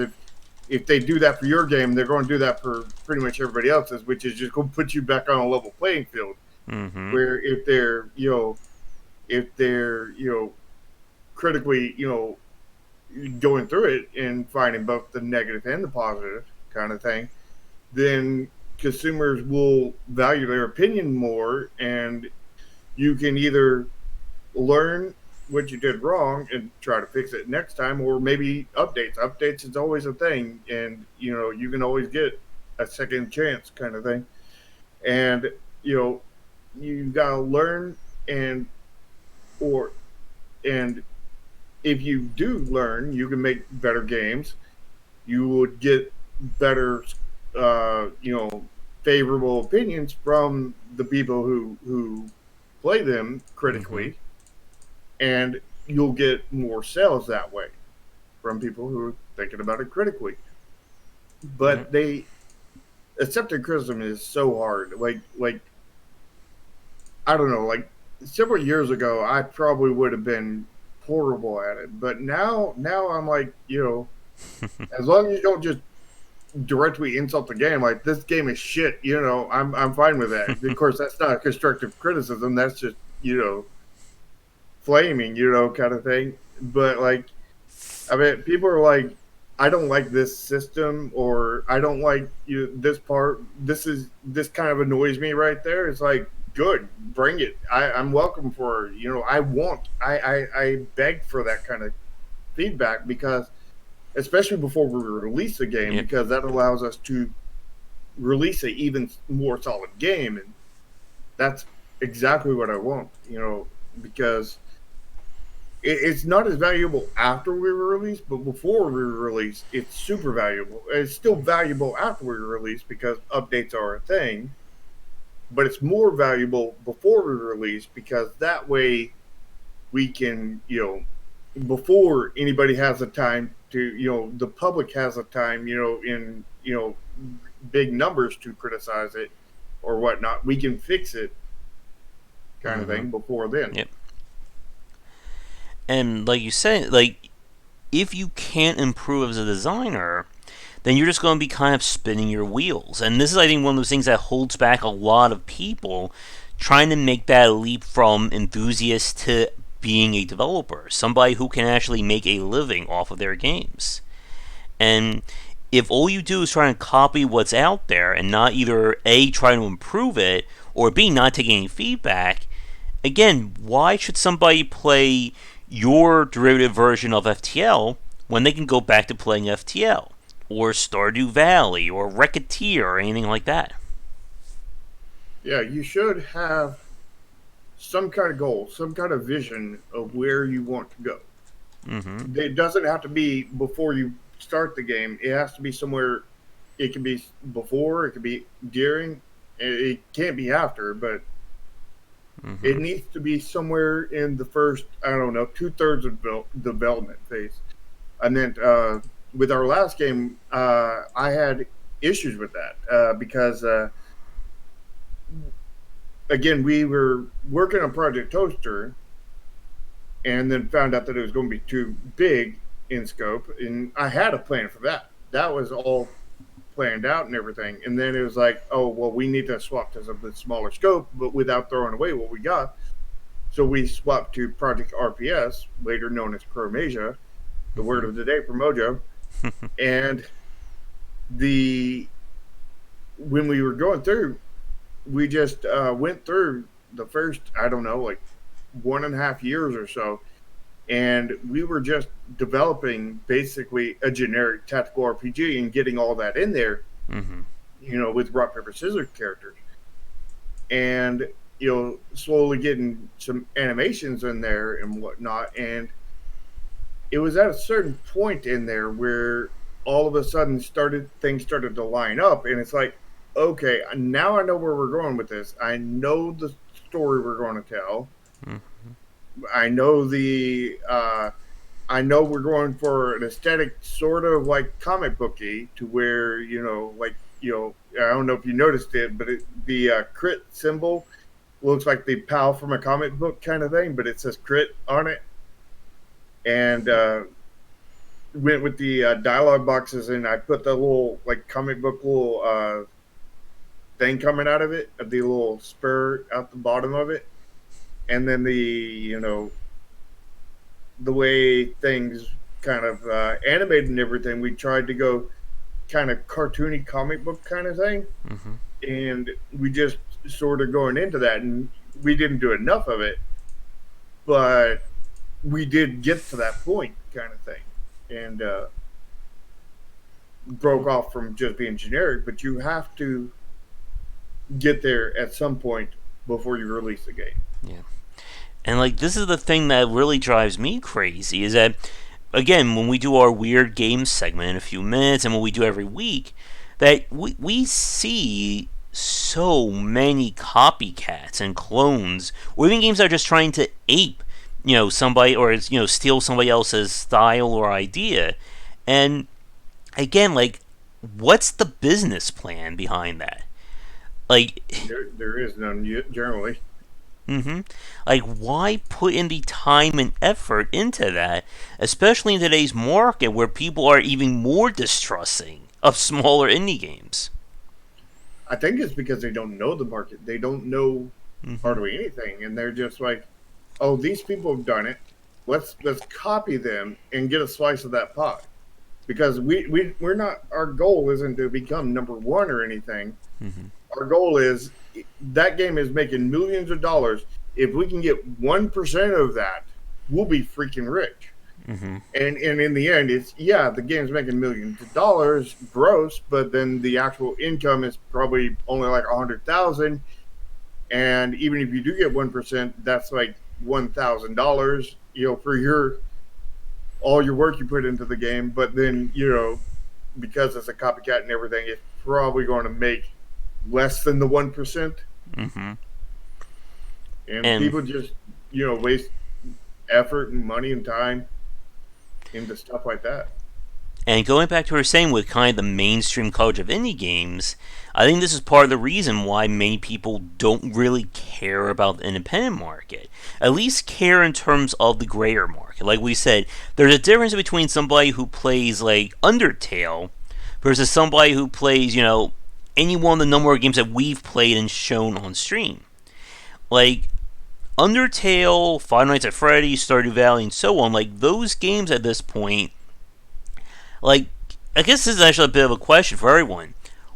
if they do that for your game, they're going to do that for pretty much everybody else's, which is just going to put you back on a level playing field. Mm-hmm. Where if they're critically going through it and finding both the negative and the positive kind of thing, then consumers will value their opinion more, and you can either learn what you did wrong and try to fix it next time, or maybe updates. Updates is always a thing, and you can always get a second chance kind of thing. And you know you gotta learn, and or and if you do learn, you can make better games. You would get better, favorable opinions from the people who play them Mm-hmm. critically, and you'll get more sales that way from people who are thinking about it critically. Yep. But they accepting criticism is so hard. Like I don't know, like several years ago, I probably would have been horrible at it, but now I'm like, as long as you don't just directly insult the game, like this game is shit, I'm fine with that. Of course, that's not constructive criticism. That's just flaming, kind of thing. But like, I mean, people are like, I don't like this system, or I don't like this part. This kind of annoys me right there. It's like, good, bring it. I'm welcome for. I beg for that kind of feedback, because especially before we release the game, Yep. because that allows us to release a even more solid game, and that's exactly what I want. Because it's not as valuable after we were released, but before we were released, it's super valuable. It's still valuable after we were released because updates are a thing, but it's more valuable before we were released, because that way we can, before anybody has the time to, the public has the time, in, big numbers to criticize it or whatnot, we can fix it kind of Mm-hmm. thing before then. Yep. And like you said, like if you can't improve as a designer, then you're just going to be kind of spinning your wheels. And this is, I think, one of those things that holds back a lot of people trying to make that leap from enthusiast to being a developer, somebody who can actually make a living off of their games. And if all you do is try and copy what's out there and not either A, try to improve it, or B, not take any feedback, again, why should somebody play your derivative version of FTL when they can go back to playing FTL? Or Stardew Valley, or Racketeer, or anything like that? Yeah, you should have some kind of goal, some kind of vision of where you want to go. Mm-hmm. It doesn't have to be before you start the game. It has to be somewhere. It can be before, it can be during, it can't be after, but it Mm-hmm. needs to be somewhere in the first, I don't know, 2/3 of development phase. I meant with our last game, I had issues with that because, again, we were working on Project Toaster and then found out that it was going to be too big in scope. And I had a plan for that. That was all planned out and everything. And then it was like, oh, well, we need to swap to something smaller scope, but without throwing away what we got. So we swapped to Project RPS, later known as Chromasia, the word Mm-hmm. of the day for Mojo. And the when we were going through, we just went through the first, I don't know, like 1.5 years or so, and we were just developing basically a generic tactical RPG and getting all that in there, Mm-hmm. with rock paper scissors characters, and slowly getting some animations in there and whatnot. And it was at a certain point in there where all of a sudden things started to line up, and it's like, okay, now I know where we're going with this. I know the story we're going to tell. Mm-hmm. I know I know we're going for an aesthetic sort of like comic booky to where, like, I don't know if you noticed it, but the crit symbol looks like the pal from a comic book kind of thing, but it says crit on it. And went with the dialogue boxes, and I put the little like comic book little thing coming out of it, the little spur out the bottom of it, and then the way things kind of animated and everything. We tried to go kind of cartoony comic book kind of thing, Mm-hmm. and we just sort of going into that, and we didn't do enough of it, but we did get to that point kind of thing, and broke off from just being generic. But you have to get there at some point before you release the game. Yeah. And like this is the thing that really drives me crazy is that again when we do our weird games segment in a few minutes and what we do every week that we see so many copycats and clones or even games that are just trying to ape somebody or steal somebody else's style or idea. And again, like what's the business plan behind that? Like There is none generally. Mm-hmm. Like, why put in the time and effort into that, especially in today's market where people are even more distrusting of smaller indie games? I think it's because they don't know the market. They don't know Mm-hmm. hardly anything, and they're just like, "Oh, these people have done it. Let's copy them and get a slice of that pie." Because we're not. Our goal isn't to become number one or anything. Mm-hmm. Our goal is that game is making millions of dollars. If we can get 1% of that, we'll be freaking rich. Mm-hmm. And in the end, it's, yeah, the game's making millions of dollars gross, but then the actual income is probably only like 100,000. And even if you do get 1%, that's like $1,000, for your all your work you put into the game. But then, because it's a copycat and everything, it's probably going to make less than the 1%. Mm-hmm. And And people just, waste effort and money and time into stuff like that. And going back to what we were saying with kind of the mainstream coverage of indie games, I think this is part of the reason why many people don't really care about the independent market. At least care in terms of the greater market. Like we said, there's a difference between somebody who plays like Undertale versus somebody who plays, any one of the number of games that we've played and shown on stream. Like Undertale, Five Nights at Freddy's, Stardew Valley, and so on, like those games at this point, like, I guess this is actually a bit of a question for everyone.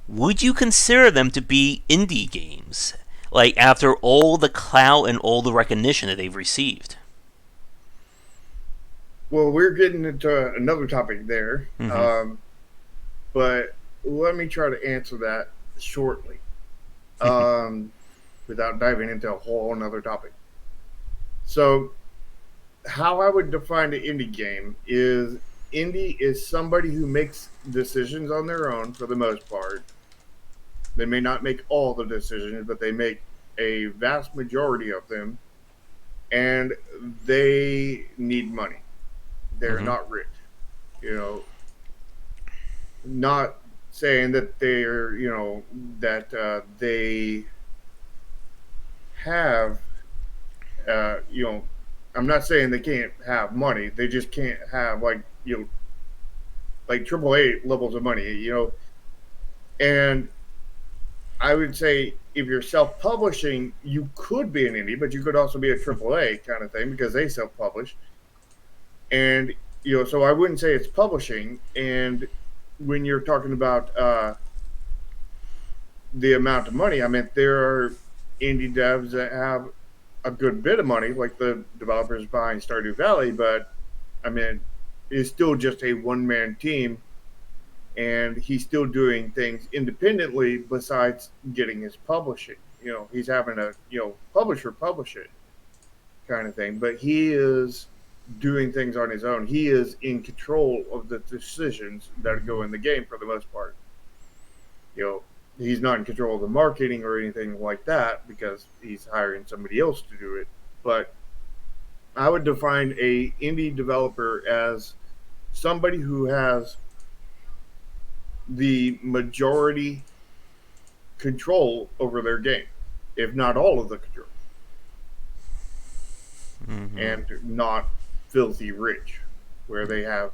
Would you consider them to be indie games? Like, after all the clout and all the recognition that they've received? Well, we're getting into another topic there, Mm-hmm. but let me try to answer that shortly, um, without diving into a whole another topic. So, how I would define an indie game is indie is somebody who makes decisions on their own for the most part. They may not make all the decisions, but they make a vast majority of them, and they need money. They're Mm-hmm. not rich, you know. Not saying that they're, that they have, you know, I'm not saying they can't have money. They just can't have like AAA levels of money, And I would say if you're self-publishing, you could be an indie, but you could also be a AAA kind of thing because they self-publish. And so I wouldn't say it's publishing. And when you're talking about the amount of money, I mean there are indie devs that have a good bit of money, like the developers behind Stardew Valley, but I mean it's still just a one-man team, and he's still doing things independently besides getting his publishing. He's having a publisher publish it kind of thing, but he is doing things on his own. He is in control of the decisions that go in the game for the most part. You know, he's not in control of the marketing or anything like that because he's hiring somebody else to do it. But I would define a indie developer as somebody who has the majority control over their game, if not all of the control, Mm-hmm. and not filthy rich, where they have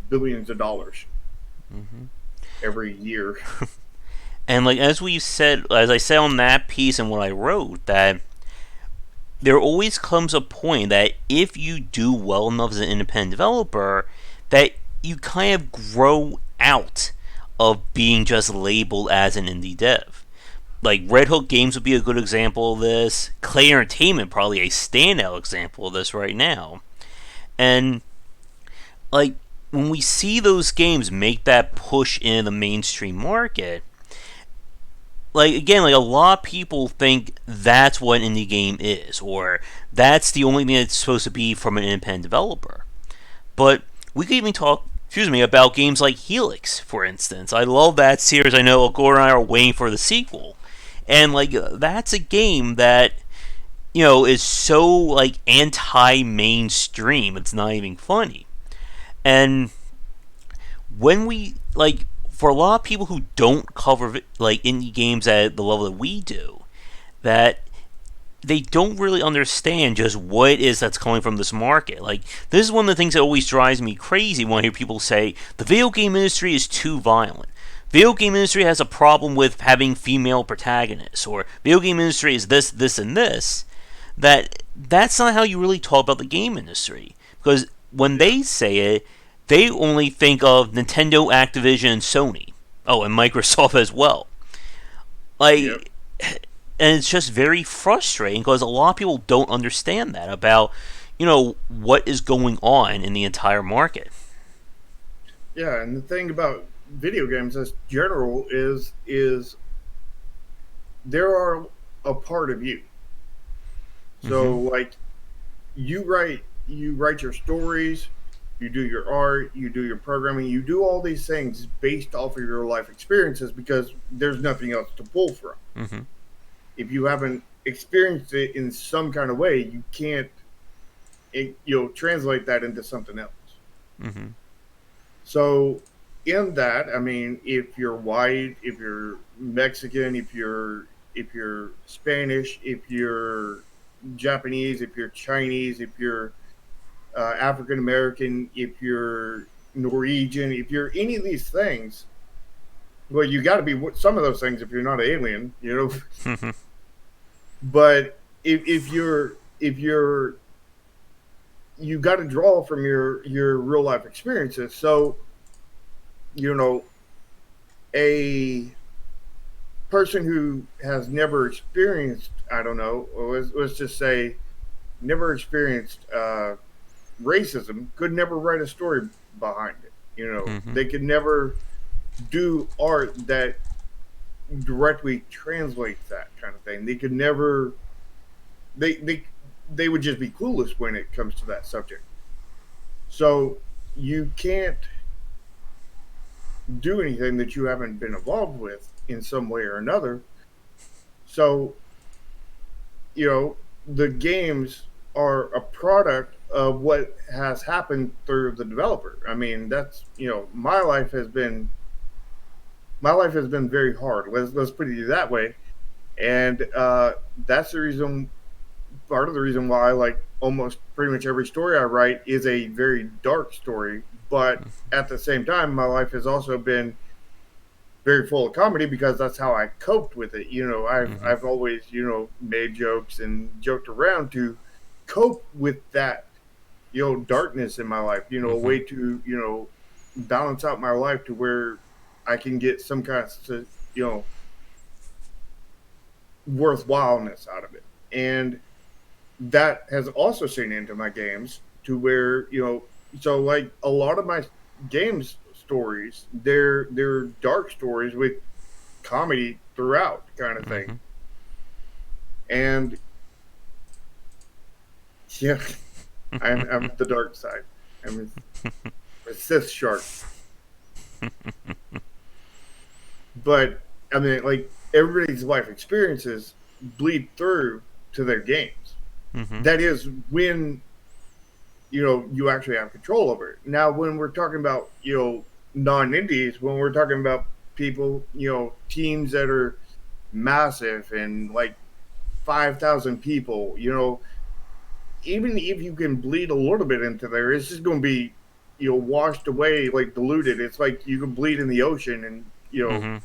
billions of dollars Mm-hmm. every year. And like as I said on that piece and what I wrote, that there always comes a point that if you do well enough as an independent developer, that you kind of grow out of being just labeled as an indie dev. Like Red Hook Games would be a good example of this. Clay Entertainment probably a standout example of this right now. And like when we see those games make that push in the mainstream market, like again, like a lot of people think that's what an indie game is, or that's the only thing it's supposed to be from an independent developer. But we could even talk, about games like Helix, for instance. I love that series. I know Gordon and I are waiting for the sequel, and like that's a game that is so like anti-mainstream. It's not even funny. And when we like for a lot of people who don't cover like indie games at the level that we do, that they don't really understand just what it is that's coming from this market. Like, this is one of the things that always drives me crazy when I hear people say the video game industry is too violent. Video game industry has a problem with having female protagonists, or video game industry is this, this, and this. That's not how you really talk about the game industry. Because when Yeah. they say it, they only think of Nintendo, Activision, and Sony. Oh, and Microsoft as well. Yep. Like, and it's just very frustrating because a lot of people don't understand that about what is going on in the entire market. Yeah, and the thing about video games as general is there are a part of you. Mm-hmm. So like you write your stories, you do your art, you do your programming, you do all these things based off of your life experiences because there's nothing else to pull from. Mm-hmm. If you haven't experienced it in some kind of way, you can't translate that into something else. Mhm. So in that, I mean, if you're white, if you're Mexican, if you're Spanish, if you're Japanese, if you're Chinese, if you're African American, if you're Norwegian, if you're any of these things, well, you got to be some of those things if you're not an alien, Mhm. But if you're you got to draw from your real life experiences. So you know a person who has never experienced, I don't know, let's just say never experienced racism could never write a story behind it. Mhm. They could never do art that directly translates that kind of thing. They could never they they would just be clueless when it comes to that subject. So you can't do anything that you haven't been involved with in some way or another. So, you know, the games are a product of what has happened through the developer. I mean, that's, my life has been very hard. Let's put it that way. And that's the reason part of the reason why like almost pretty much every story I write is a very dark story, but at the same time my life has also been very full of comedy because that's how I coped with it. Mhm. I've always, made jokes and joked around to cope with that, darkness in my life, a way Mhm. to, balance out my life to where I can get some kind of, worthwhileness out of it. And that has also seen into my games to where, so like a lot of my games stories, they're dark stories with comedy throughout kind of thing. Mhm. And yeah, I'm the dark side. I'm a Sith shark. But I mean, like everybody's life experiences bleed through to their games. Mhm. That is when you actually have control over it. Now, when we're talking about non-indies, when we're talking about people, teams that are massive and like 5,000 people, even if you can bleed a little bit into there, it's just going to be washed away, like diluted. It's like you can bleed in the ocean, and Mhm.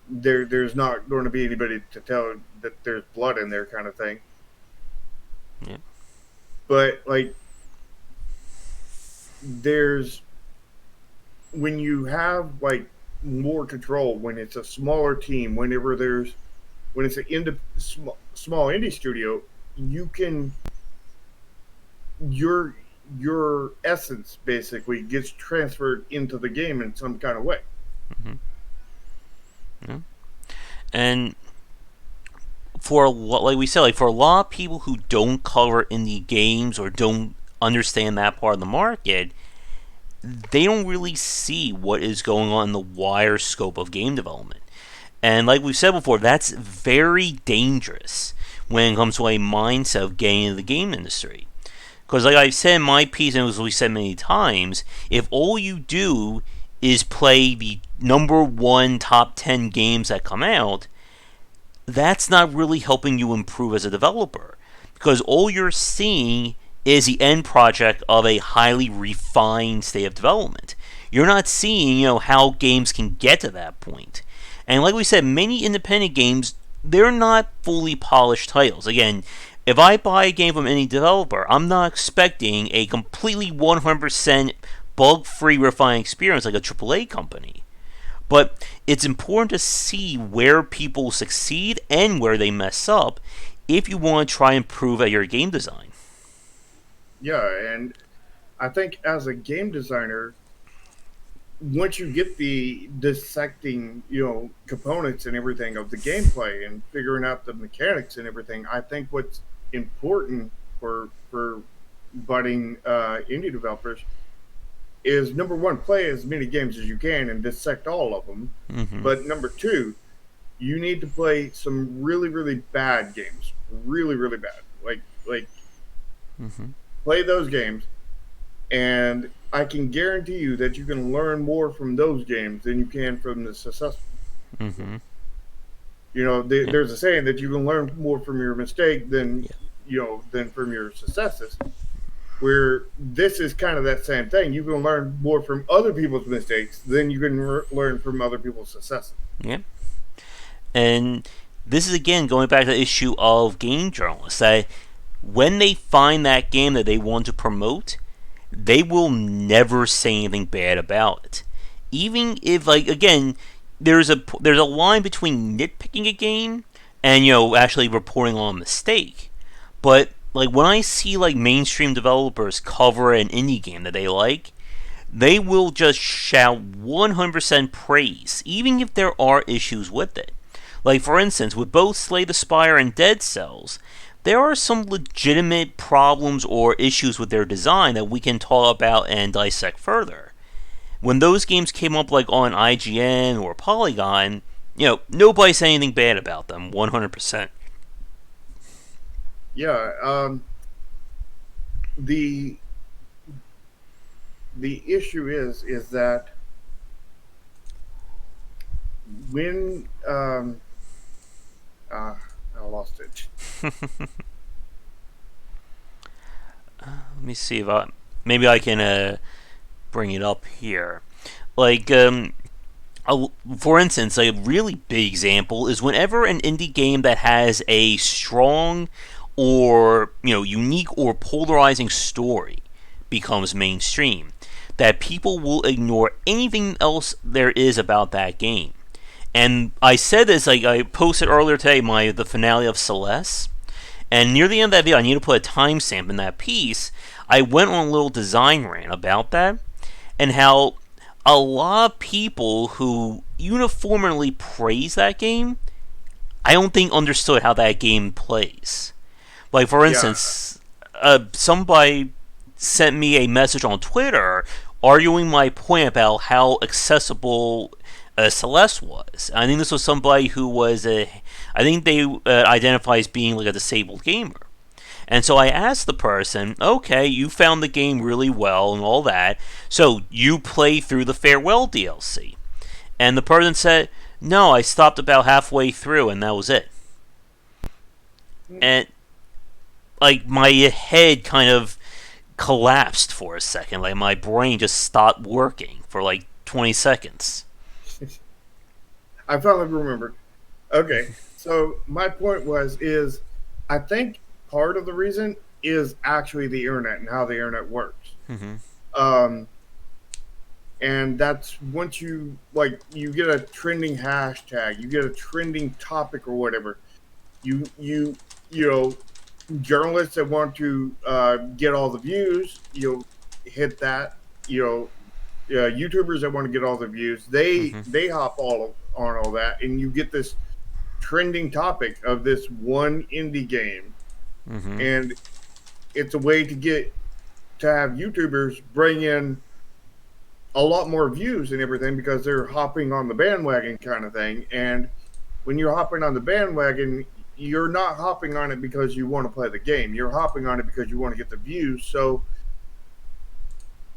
there's not going to be anybody to tell that there's blood in there, kind of thing. Yeah. But like there's when you have like more control, when it's a smaller team, when it's an small indie studio, you can your your essence basically gets transferred into the game in some kind of way. Mhm. Yeah. And for like we said, like for a lot of people who don't cover indie games or don't understand that part of the market, they don't really see what is going on in the wider scope of game development. And like we've said before, that's very dangerous when it comes to a mindset of getting into the game industry. Because, like I've said in my piece, and as we said many times, if all you do is play the number one top 10 games that come out, that's not really helping you improve as a developer. Because all you're seeing is the end project of a highly refined state of development. You're not seeing, how games can get to that point. And like we said, many independent games, they're not fully polished titles. Again, if I buy a game from any developer, I'm not expecting a completely 100% bug-free refined experience like a AAA company. But it's important to see where people succeed and where they mess up if you want to try and improve at your game design. Yeah, and I think as a game designer, once you get the dissecting, components and everything of the gameplay and figuring out the mechanics and everything, I think what's important for budding indie developers is number one, play as many games as you can and dissect all of them. Mm-hmm. But number two, you need to play some really really bad games, really really bad, like Mm-hmm. play those games, and I can guarantee you that you can learn more from those games than you can from the successful. Mm-hmm. You know, Yeah. there's a saying that you can learn more from your mistake than Yeah. than from your successes. Where this is kind of that same thing. You can learn more from other people's mistakes than you can learn from other people's successes. Yeah. And this is again going back to the issue of game journalists that when they find that game that they want to promote, they will never say anything bad about it. Even if, like, again, there's a line between nitpicking a game and actually reporting on a mistake. But like when I see like mainstream developers cover an indie game that they like, they will just shout 100% praise, even if there are issues with it. Like, for instance, with both Slay the Spire and Dead Cells, there are some legitimate problems or issues with their design that we can talk about and dissect further. When those games came up, like on IGN or Polygon, nobody said anything bad about them, 100%. Yeah, the the issue is that when I lost it. Let me see if maybe I can bring it up here. Like, for instance, a really big example is whenever an indie game that has a strong or unique or polarizing story becomes mainstream, that people will ignore anything else there is about that game. And I said this, like I posted earlier today, the finale of Celeste. And near the end of that video, I need to put a timestamp in that piece. I went on a little design rant about that and how a lot of people who uniformly praise that game, I don't think understood how that game plays. Like, for Yeah, instance, somebody sent me a message on Twitter arguing my point about how accessible Celeste was. I think this was somebody who was I think they identify as being like a disabled gamer. And so I asked the person, okay, you found the game really well and all that, so you play through the Farewell DLC. And the person said, no, I stopped about halfway through and that was it. And like my head kind of collapsed for a second. Like my brain just stopped working for like 20 seconds. I finally remembered. Okay, so my point is I think part of the reason is actually the internet and how the internet works. Mm-hmm. Um, and that's once you get a trending hashtag, you get a trending topic or whatever. You know journalists that want to get all the views, hit that. YouTubers that want to get all the views, Mm-hmm. they hop on all that, and you get this trending topic of this one indie game, Mm-hmm. and it's a way to have YouTubers bring in a lot more views and everything because they're hopping on the bandwagon kind of thing. And when you're hopping on the bandwagon, you're not hopping on it because you want to play the game. You're hopping on it because you want to get the views. So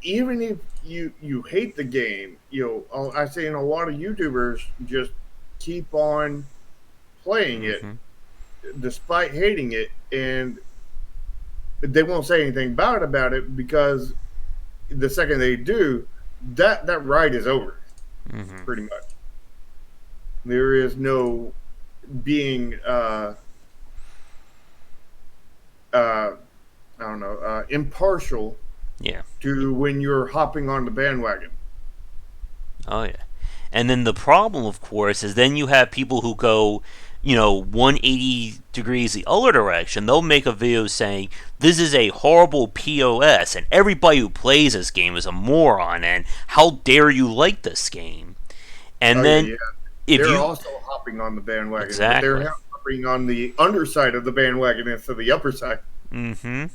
even if you hate the game, I say, a lot of YouTubers just keep on playing it Mm-hmm. despite hating it, and they won't say anything about it because the second they do, that ride is over, Mm-hmm. pretty much. There is no being I don't know, impartial Yeah. to when you're hopping on the bandwagon. Oh yeah. And then the problem, of course, is then you have people who go, 180 degrees the other direction. They'll make a video saying, this is a horrible POS, and everybody who plays this game is a moron, and how dare you like this game? Oh And yeah, then, yeah. if They're you. also hopping on the bandwagon, but they're Exactly. hopping on the underside of the bandwagon instead of the upper side. Mm hmm.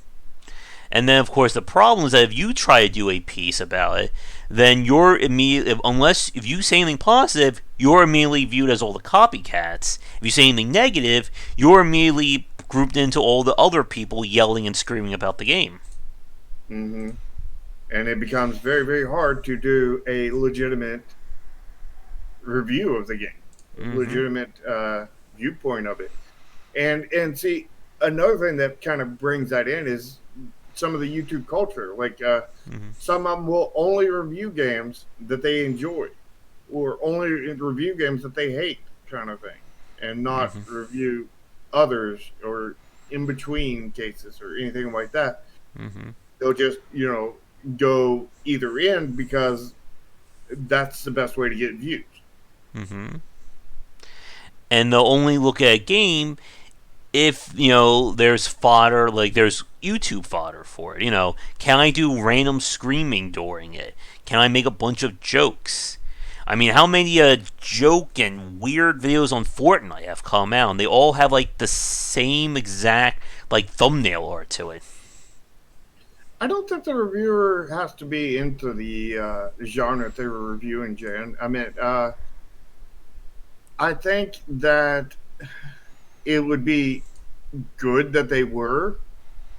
And then, of course, the problem is that if you try to do a piece about it, then you're immediately, unless if you say anything positive, you're immediately viewed as all the copycats. If you say anything negative, you're immediately grouped into all the other people yelling and screaming about the game. hmm And it becomes very, very hard to do a legitimate review of the game, Mm-hmm. legitimate viewpoint of it. And see, another thing that kind of brings that in is some of the YouTube culture. Like Mm-hmm. some of them will only review games that they enjoy, or only review games that they hate, kind of thing, and not Mm-hmm. review others or in between cases or anything like that. Mm-hmm. They'll just go either end because that's the best way to get views. Mm-hmm. And they'll only look at a game if there's fodder, like there's YouTube fodder for it. Can I do random screaming during it? Can I make a bunch of jokes? I mean, how many joke and weird videos on Fortnite have come out, and they all have like the same exact like thumbnail art to it. I don't think the reviewer has to be into the genre that they were reviewing, Jan. I mean, I think that it would be good that they were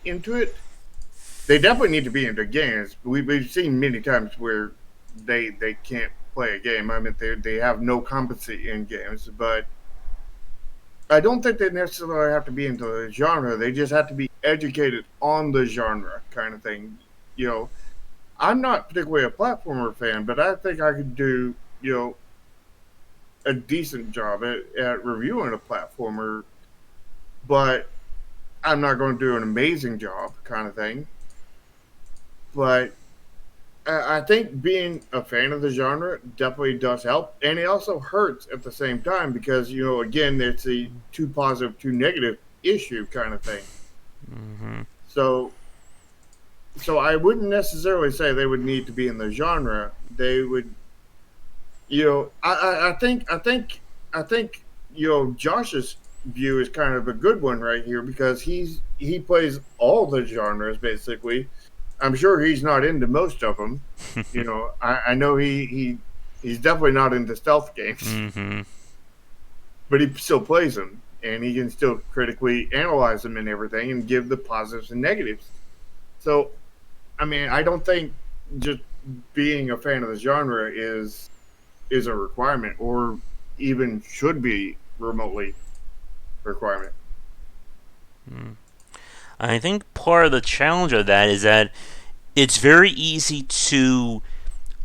into it. They definitely need to be into games. We've seen many times where they can't play a game. I mean, they have no competency in games, but I don't think they necessarily have to be into the genre. They just have to be educated on the genre, kind of thing. You know, I'm not particularly a platformer fan, but I think I could do a decent job at reviewing a platformer. But I'm not going to do an amazing job, kind of thing. But I think being a fan of the genre definitely does help, and it also hurts at the same time because again, it's a too positive, too negative issue kind of thing. Mm-hmm. So, so I wouldn't necessarily say they would need to be in the genre. They would, I think Josh's view is kind of a good one right here because he plays all the genres basically. I'm sure he's not into most of them. I know he's definitely not into stealth games, Mm-hmm. but he still plays them, and he can still critically analyze them and everything, and give the positives and negatives. So, I mean, I don't think just being a fan of the genre is a requirement, or even should be remotely requirement. I think part of the challenge of that is that it's very easy to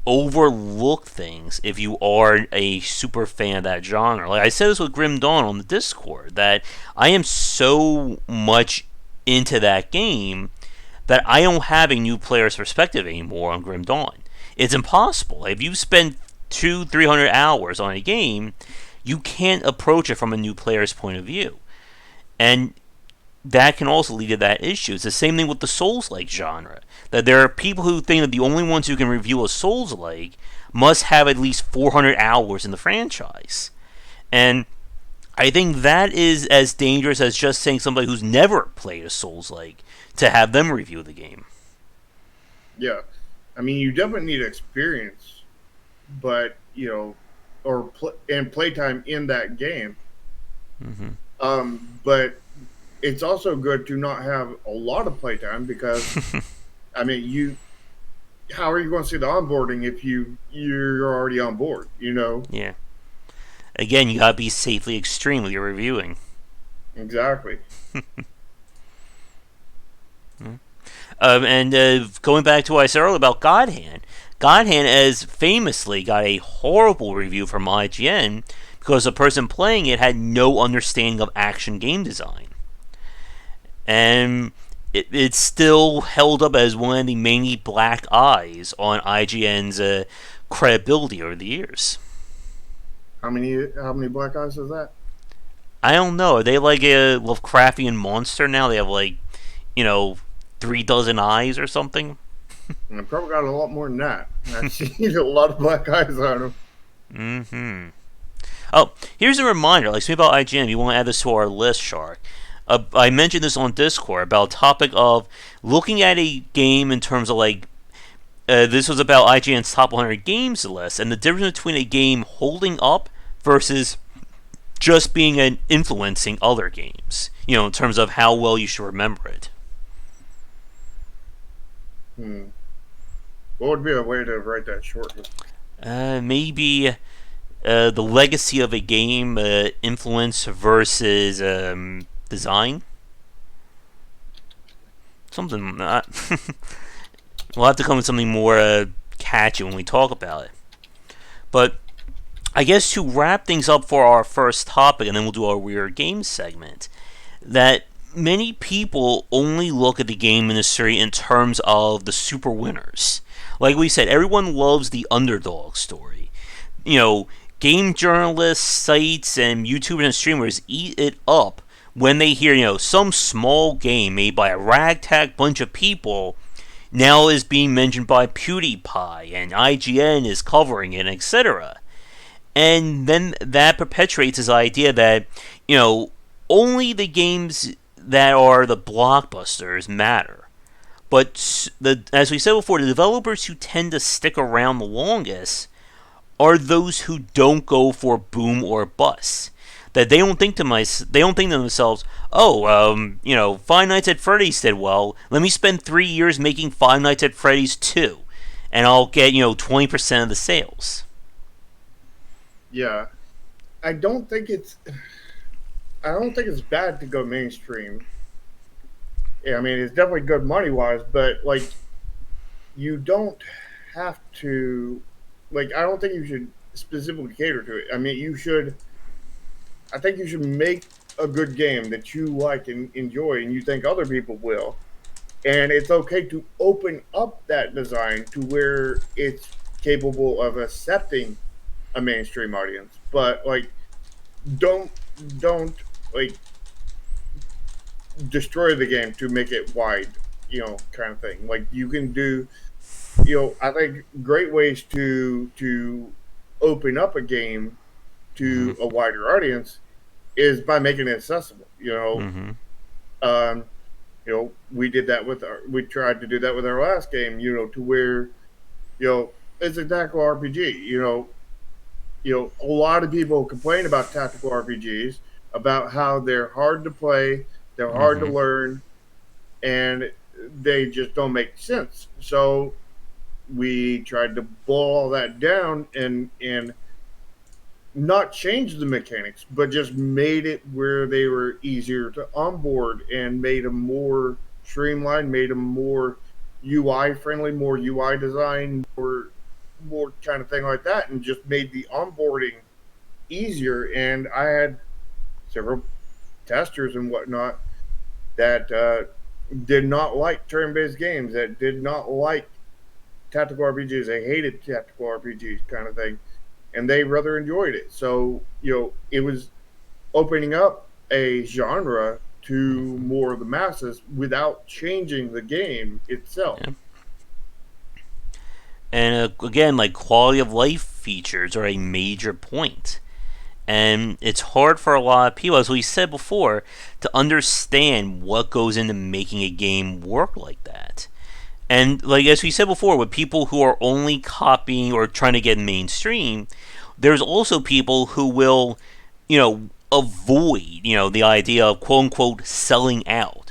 overlook things if you are a super fan of that genre. Like I said this with Grim Dawn on the Discord, that I am so much into that game that I don't have a new player's perspective anymore on Grim Dawn. It's impossible. If you spend 200-300 hours on a game, you can't approach it from a new player's point of view. And that can also lead to that issue. It's the same thing with the Souls-like genre. That there are people who think that the only ones who can review a Souls-like must have at least 400 hours in the franchise. And I think that is as dangerous as just saying somebody who's never played a Souls-like to have them review the game. Yeah, I mean, you definitely need experience, but and playtime in that game. Mm-hmm. But it's also good to not have a lot of playtime because I mean, how are you going to see the onboarding if you're already on board? Yeah. Again, you gotta be safely extreme with your reviewing. Exactly. And going back to what I said earlier about God Hand, God Hand has famously got a horrible review from IGN because the person playing it had no understanding of action game design. And it's still held up as one of the many black eyes on IGN's credibility over the years. How many black eyes is that? I don't know. Are they like a Lovecraftian monster now? They have like, you know, 3 dozen eyes or something? And I probably got a lot more than that. I've seen a lot of black eyes on them. Mm-hmm. Oh, here's a reminder. Like, speaking about IGN, if you want to add this to our list, Shark. I mentioned this on Discord about a topic of looking at a game in terms of like this was about IGN's top 100 games list and the difference between a game holding up versus just being an influencing other games. In terms of how well you should remember it. Hmm. What would be a way to write that shortly? Maybe the legacy of a game, influence versus design. Something. We'll have to come with something more catchy when we talk about it. But I guess to wrap things up for our first topic, and then we'll do our weird games segment, that many people only look at the game industry in terms of the super winners. Like we said, everyone loves the underdog story. You know, game journalists, sites, and YouTubers and streamers eat it up when they hear, some small game made by a ragtag bunch of people now is being mentioned by PewDiePie and IGN is covering it, etc. And then that perpetuates this idea that, you know, only the games that are the blockbusters matter. But as we said before, the developers who tend to stick around the longest are those who don't go for boom or bust. That they don't think to themselves, oh, Five Nights at Freddy's did well. Let me spend 3 years making Five Nights at Freddy's 2, and I'll get 20% of the sales. Yeah, I don't think it's I don't think it's bad to go mainstream. Yeah, I mean it's definitely good money wise, but like you don't have to like I don't think you should specifically cater to it. I mean you should I think you should make a good game that you like and enjoy and you think other people will. And it's okay to open up that design to where it's capable of accepting a mainstream audience. But like don't don't like destroy the game to make it wide, kind of thing. Like you can do, I think great ways to open up a game Mm-hmm. to a wider audience is by making it accessible. Mm-hmm. Um, we did that we tried to do that with our last game. To where it's a tactical RPG. A lot of people complain about tactical RPGs about how they're hard to play, they're hard to Mm-hmm. learn, and they just don't make sense. So we tried to boil all that down and not change the mechanics, but just made it where they were easier to onboard and made them more streamlined, made them more UI friendly, more UI design, more kind of thing like that, and just made the onboarding easier. And I had several testers and whatnot that did not like turn-based games, that did not like tactical RPGs. They hated tactical RPGs, kind of thing, and they rather enjoyed it. So it was opening up a genre to more of the masses without changing the game itself. Yeah. And again, like quality of life features are a major point. And it's hard for a lot of people, as we said before, to understand what goes into making a game work like that. And like as we said before, with people who are only copying or trying to get mainstream, there's also people who will, avoid, the idea of quote unquote selling out.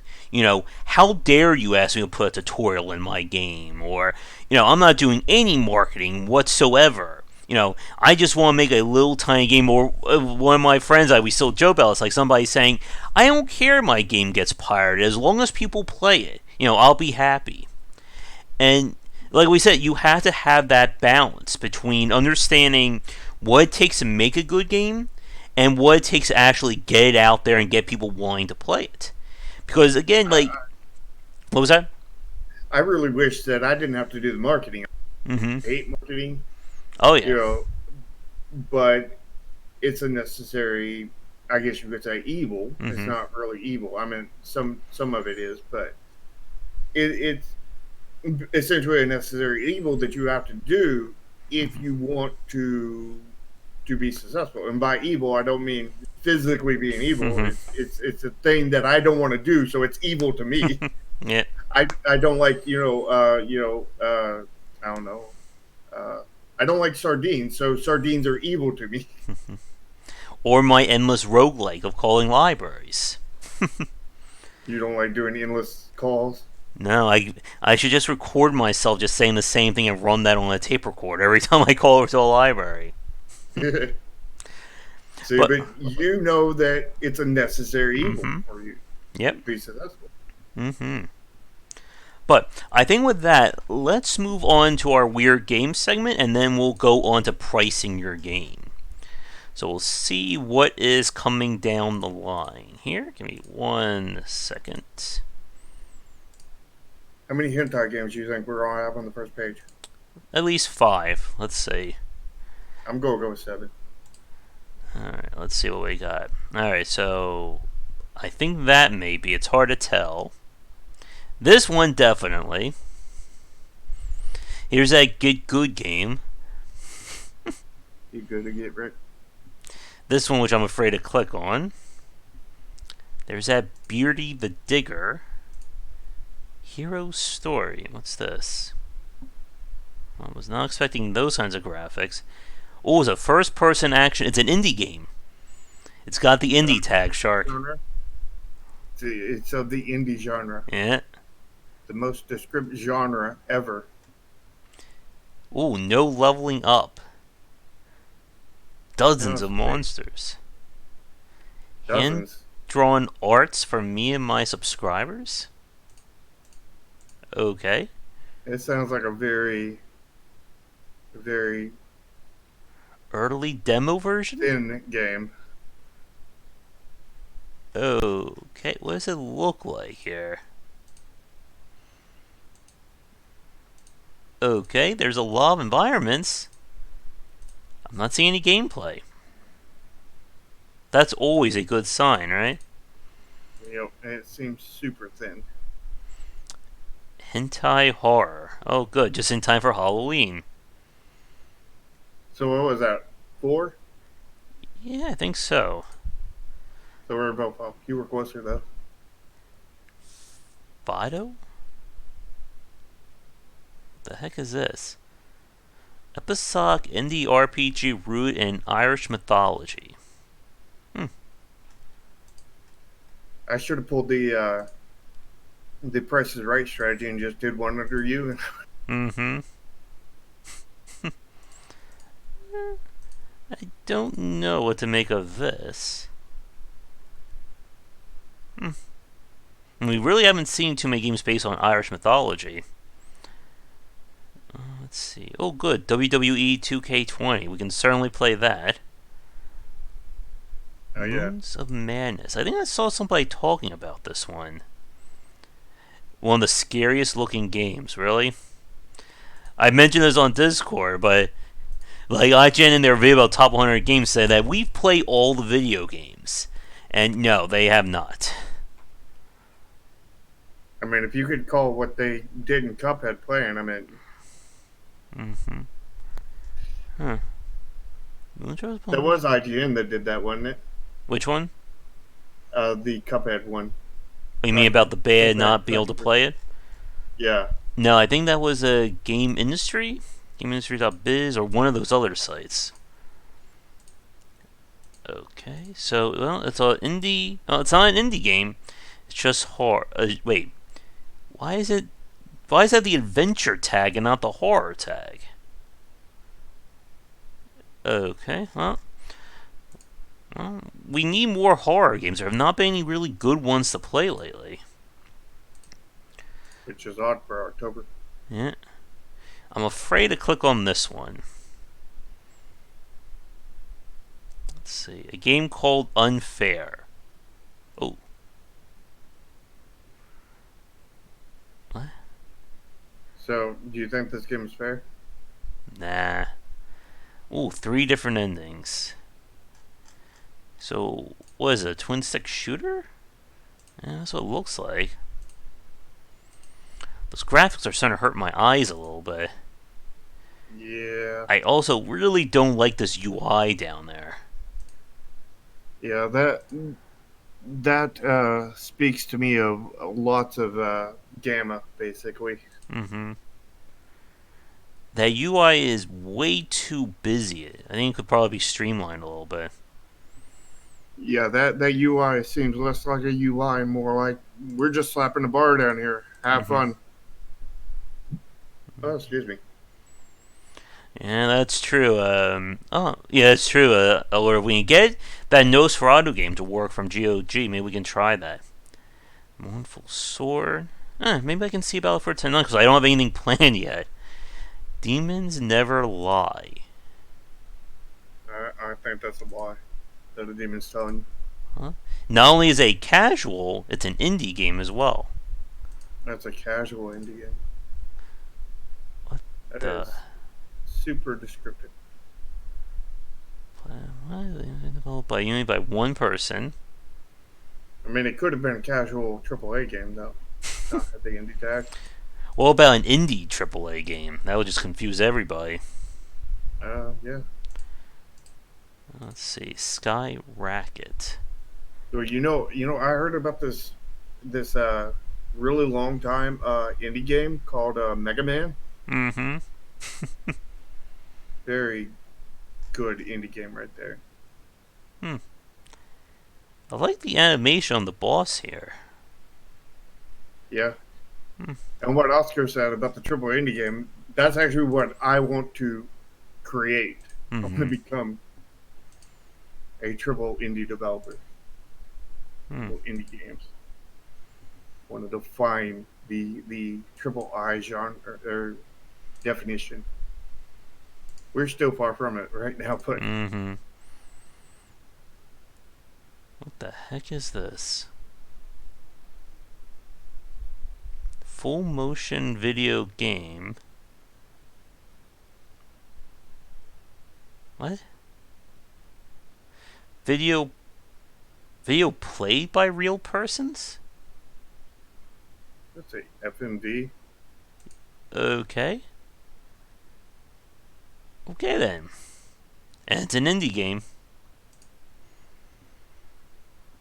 How dare you ask me to put a tutorial in my game? Or, I'm not doing any marketing whatsoever. I just want to make a little tiny game. Or one of my friends, we still joke about, it's like somebody saying, I don't care if my game gets pirated as long as people play it. I'll be happy. And like we said, you have to have that balance between understanding what it takes to make a good game and what it takes to actually get it out there and get people wanting to play it. Because again, like, what was that? I really wish that I didn't have to do the marketing. Mm-hmm. I hate marketing, Oh you yeah. know, but it's a necessary, I guess you could say, evil. It's Mm-hmm. not really evil. I mean, some of it is, but it's essentially a necessary evil that you have to do if you want to be successful. And by evil, I don't mean physically being evil. Mm-hmm. It's a thing that I don't want to do, so it's evil to me. Yeah. I don't like I don't know I don't like sardines, so sardines are evil to me. Or my endless roguelike of calling libraries. You don't like doing endless calls. No, I should just record myself just saying the same thing and run that on a tape recorder every time I call over to a library. See, But, but you know that it's a necessary evil mm-hmm. for you Yep. to be successful. Mm-hmm. But I think with that, let's move on to our weird game segment, and then we'll go on to pricing your game. So we'll see what is coming down the line here. Give me 1 second. How many hentai games do you think we're gonna have on the first page? At least 5. Let's see. I'm gonna go with 7. Alright, let's see what we got. Alright, so I think that maybe. It's hard to tell. This one definitely. Here's that Get Good game. You good to get Rick? This one, which I'm afraid to click on. There's that Beardy the Digger. Hero Story. What's this? I was not expecting those kinds of graphics. Oh, it's a first-person action. It's an indie game. It's got the indie tag, Shark. Genre? It's of the indie genre, Yeah. the most descriptive genre ever. Oh, no leveling up. Dozens Oh, of monsters. dozens. Hand-drawn arts for me and my subscribers? Okay. It sounds like a very, very Early demo version? thin game. Okay, what does it look like here? Okay, there's a lot of environments. I'm not seeing any gameplay. That's always a good sign, right? And it seems super thin. Hentai horror. Oh, good, just in time for Halloween. So what was that? 4? Yeah, I think so. So we're about 5. You were closer though. Fido? The heck is this? Episodic indie RPG rooted in Irish mythology. I should have pulled the Price is Right strategy and just did one under you. Mm-hmm. I don't know what to make of this. We really haven't seen too many games based on Irish mythology. Let's see. Oh, good. WWE 2K20. We can certainly play that. Oh yeah. Moons of Madness. I think I saw somebody talking about this one. One of the scariest looking games, really. I mentioned this on Discord, but like IGN in their video about top 100 games said that we've played all the video games. And no, they have not. I mean, if you could call what they did in Cuphead playing, I mean. Mm-hmm. Huh. That was IGN that did that, wasn't it? Which one? The Cuphead one. You mean about the bad not being able to play it? Yeah. No, I think that was a Game Industry, GameIndustry.biz, or one of those other sites. Okay, so well, it's an indie. Oh, it's not an indie game. It's just horror. Wait, why is it? Why is that the adventure tag and not the horror tag? Okay, well, we need more horror games. There have not been any really good ones to play lately. Which is odd for October. Yeah. I'm afraid to click on this one. Let's see. A game called Unfair. Oh. What? So, do you think this game is fair? Nah. Ooh, 3 different endings. So, what is it? A twin stick shooter? Yeah, that's what it looks like. Those graphics are starting to hurt my eyes a little bit. Yeah. I also really don't like this UI down there. Yeah, that speaks to me of lots of gamma, basically. Mm-hmm. That UI is way too busy. I think it could probably be streamlined a little bit. Yeah, that UI seems less like a UI, more like we're just slapping the bar down here. Have Mm-hmm. fun. Oh, excuse me. Yeah, that's true. Oh, yeah, that's true. Or if we can get that Nosferatu game to work from GOG, maybe we can try that. Mournful Sword. Maybe I can see about it for tonight because I don't have anything planned yet. Demons Never Lie. I think that's a lie that the demon's telling you. Huh? Not only is it a casual, it's an indie game as well. That's a casual indie game. What That the? is super descriptive. Developed by only by one person. I mean, it could have been a casual AAA game though. Not at the indie tag. What about an indie AAA game? That would just confuse everybody. Yeah. Let's see. Sky Racket. So I heard about this really long time indie game called Mega Man. Mm-hmm. Very good indie game right there. Hmm. I like the animation on the boss here. Yeah. Hmm. And what Oscar said about the triple indie game, that's actually what I want to create. I want to Mm-hmm. become a triple indie developer. Hmm. Triple indie games. I want to define the triple I genre or definition. We're still far from it right now, but Mm-hmm. What the heck is this? Full motion video game. What? Video video played by real persons? let's say FMV. Okay. Okay then. And it's an indie game.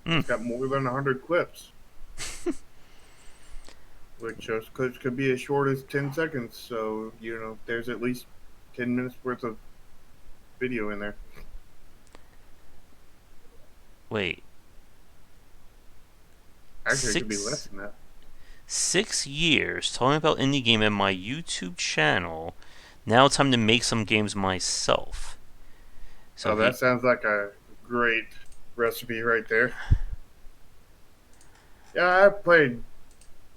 Hmm. It's got more than 100 clips, which those clips could be as short as 10 seconds. So, there's at least 10 minutes worth of video in there. Wait. Actually, it could be less Six than that. 6 years talking about indie game in my YouTube channel. Now it's time to make some games myself. So Oh, that sounds like a great recipe right there. Yeah, I've played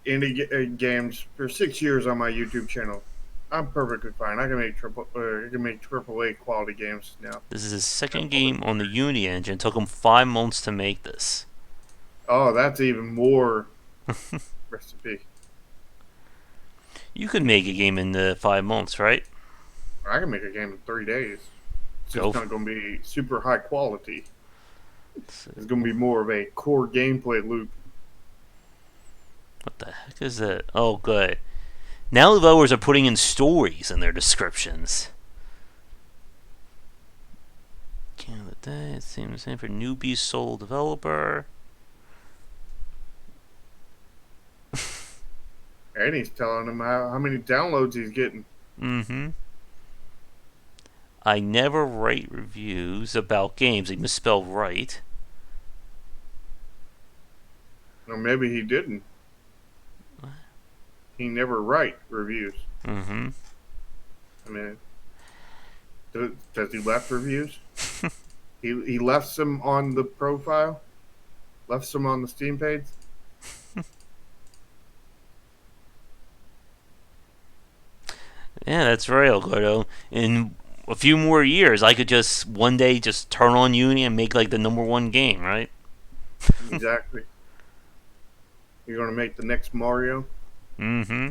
games for 6 years on my YouTube channel. I'm perfectly fine. I can make AAA quality games now. this is his second game on the Unity engine. It took him 5 months to make this. Oh, that's even more recipe. You could make a game in 5 months, right? I can make a game in 3 days. It's Go. just not going to be super high quality. Let's It's going to be more of a core gameplay loop. What the heck is that? Oh, good. Now developers are putting in stories in their descriptions. Game of the day. It seems the same for newbie sole developer. And he's telling them how many downloads he's getting. Mm-hmm. I never write reviews about games. They misspelled right. Or maybe he didn't. He never write reviews. Mm-hmm. I mean, does he left reviews? He left some on the profile, left some on the Steam page. Yeah, that's real, Gordo. In a few more years, I could just one day just turn on Uni and make like the #1 game, right? Exactly. You're gonna make the next Mario. Mm-hmm.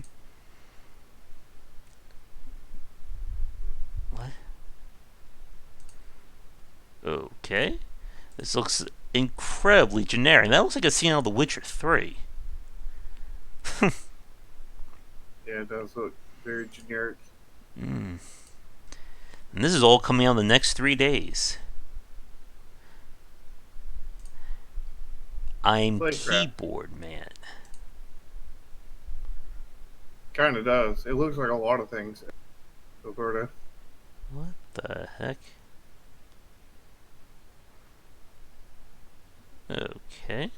What? Okay. This looks incredibly generic. That looks like a scene out of The Witcher 3. Yeah, it does look very generic. Mm. And this is all coming out in the next 3 days. I'm Playcraft Keyboard Man. kind of does. It looks like a lot of things. Roberta. What the heck? Okay.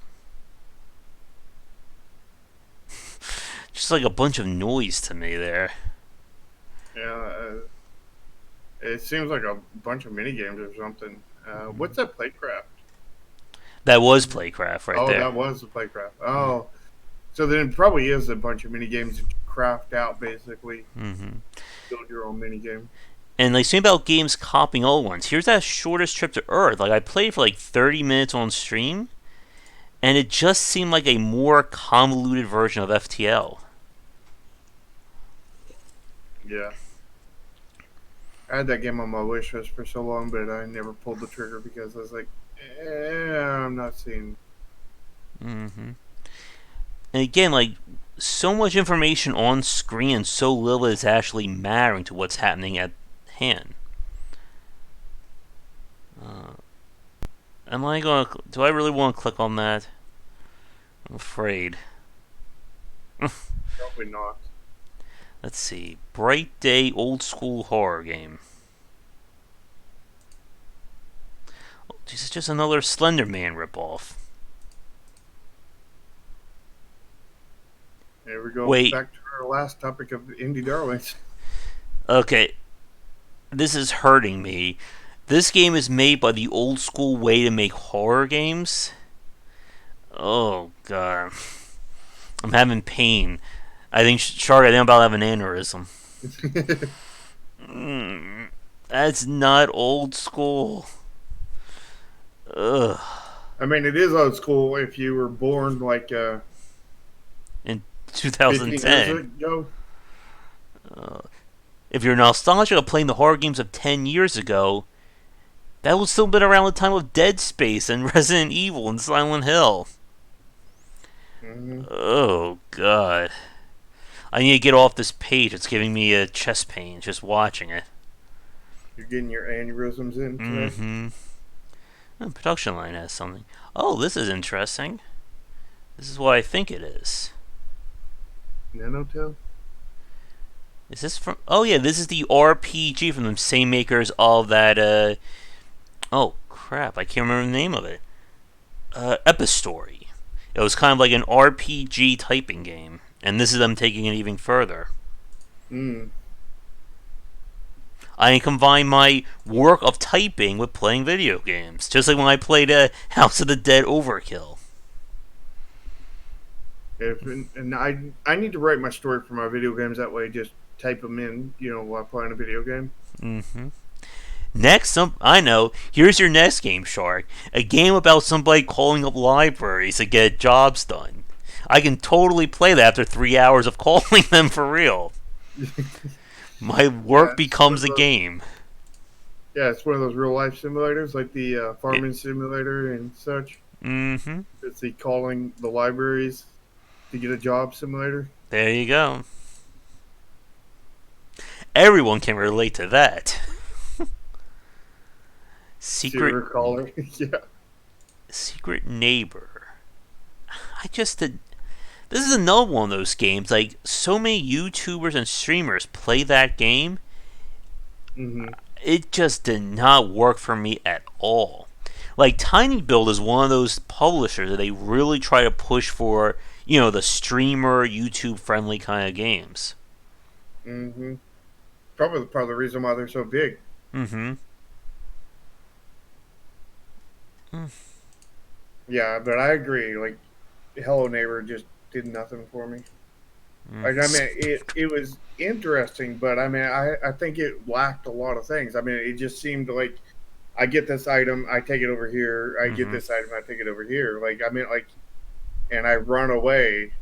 Just like a bunch of noise to me there. Yeah, it seems like a bunch of mini games or something. What's that Playcraft? That was Playcraft right Oh, there. that was the Playcraft. Oh, so then it probably is a bunch of mini games that you craft out, basically. Mm-hmm. Build your own mini game. And like saying about games copying old ones, here's that shortest trip to Earth. Like I played for like 30 minutes on stream, and it just seemed like a more convoluted version of FTL. Yeah. I had that game on my wish list for so long, but I never pulled the trigger because I was like, I'm not seeing. Mm-hmm. And again, like so much information on screen and so little is actually mattering to what's happening at hand. Uh, am I going to. Do I really want to click on that? I'm afraid. Probably not. Let's see. Bright Day Old School Horror Game. Oh, this is just another Slender Man ripoff. There we go. Wait. Back to our last topic of indie darlings. Okay. This is hurting me. This game is made by the old school way to make horror games. Oh, God. I'm having pain. I think, Shark, I think I'm about to have an aneurysm. That's not old school. Ugh. I mean, it is old school if you were born like In 15 years 2010. ago. If you're nostalgic of playing the horror games of 10 years ago, that would still been around the time of Dead Space and Resident Evil and Silent Hill. Mm-hmm. Oh, God. I need to get off this page. It's giving me a chest pain just watching it. You're getting your aneurysms in today. Mm-hmm. Oh, production line has something. Oh, this is interesting. This is what I think it is. Nanotail? Is this from... Oh, yeah, this is the RPG from the same makers of that, Oh, crap. I can't remember the name of it. Epistory. It was kind of like an RPG typing game. And this is them taking it even further. Mm. I combine my work of typing with playing video games. Just like when I played House of the Dead Overkill. And I need to write my story for my video games. That way, just type them in, while playing a video game. Mm-hmm. Next, I know. Here's your next game, Shark. A game about somebody calling up libraries to get jobs done. I can totally play that after 3 hours of calling them for real. My work becomes a game. Yeah, it's one of those real life simulators, like the farming simulator and such. Mm-hmm. It's the calling the libraries to get a job simulator. There you go. Everyone can relate to that. Secret caller. Yeah. Secret Neighbor. I just did. This is another one of those games. Like, so many YouTubers and streamers play that game. Mm-hmm. It just did not work for me at all. Like, Tiny Build is one of those publishers that they really try to push for, the streamer, YouTube friendly kind of games. Mm-hmm. Probably part of the reason why they're so big. Mm-hmm. Yeah, but I agree. Like, Hello Neighbor just did nothing for me. Like, I mean, it was interesting, but I mean, I think it lacked a lot of things. I mean, it just seemed like I get this item, I take it over here. I get this item, I take it over here. Like, I mean, and I run away.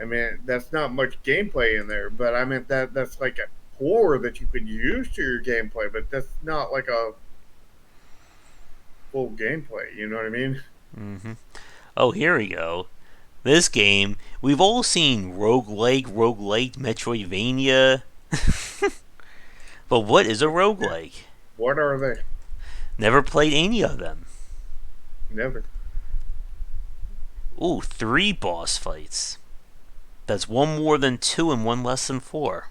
I mean, that's not much gameplay in there, but I mean that's like a core that you could use to your gameplay, but that's not like a full gameplay. You know what I mean? Mm-hmm. Oh, here we go. This game, we've all seen roguelike, Metroidvania. But what is a roguelike? What are they? Never played any of them. Never. Ooh, 3 boss fights. That's one more than 2 and one less than 4.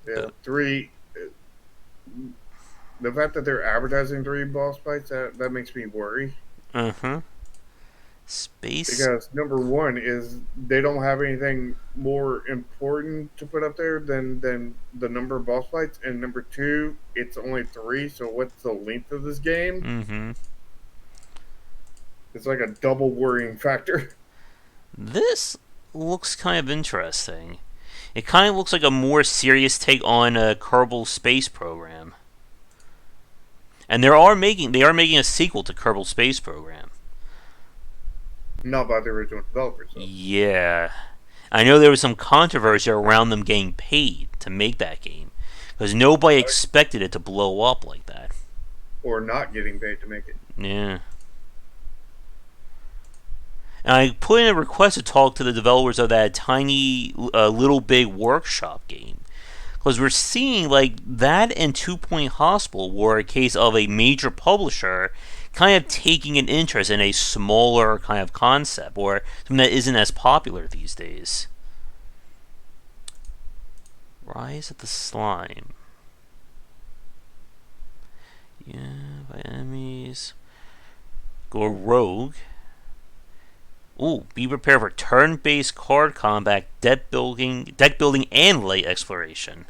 Yeah, 3. The fact that they're advertising 3 boss fights, that makes me worry. Uh-huh. Space. Because number one is they don't have anything more important to put up there than the number of boss fights, and number two, it's only three. So what's the length of this game? Mm-hmm. It's like a double worrying factor. This looks kind of interesting. It kind of looks like a more serious take on a Kerbal Space Program. And they are making a sequel to Kerbal Space Program. Not by the original developers though, Yeah. I know there was some controversy around them getting paid to make that game because nobody right? expected it to blow up like that. Or not getting paid to make it. Yeah. And I put in a request to talk to the developers of that tiny Little Big Workshop game. Because we're seeing like that and Two Point Hospital were a case of a major publisher kind of taking an interest in a smaller kind of concept or something that isn't as popular these days. Rise of the Slime. Yeah, by enemies. Go rogue. Ooh, be prepared for turn-based card combat, deck building, and light exploration.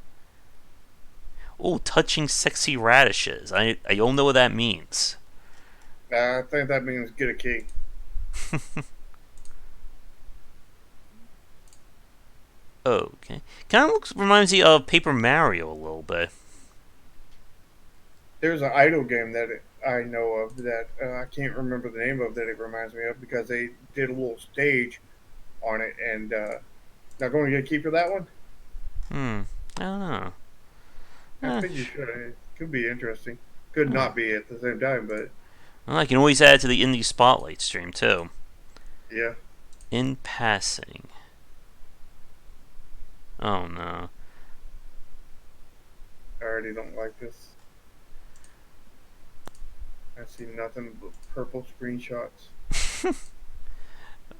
Ooh, touching sexy radishes. I don't know what that means. I think that means get a key. Okay, kind of reminds me of Paper Mario a little bit. There's an idle game that I know of that I can't remember the name of that it reminds me of because they did a little stage on it and not going to get a key for that one. I don't know. I Eh, think you should. It could be interesting. Could eh. not be at the same time, but Well, I can always add it to the indie spotlight stream too. yeah, In passing. Oh no. I already don't like this. I see nothing but purple screenshots.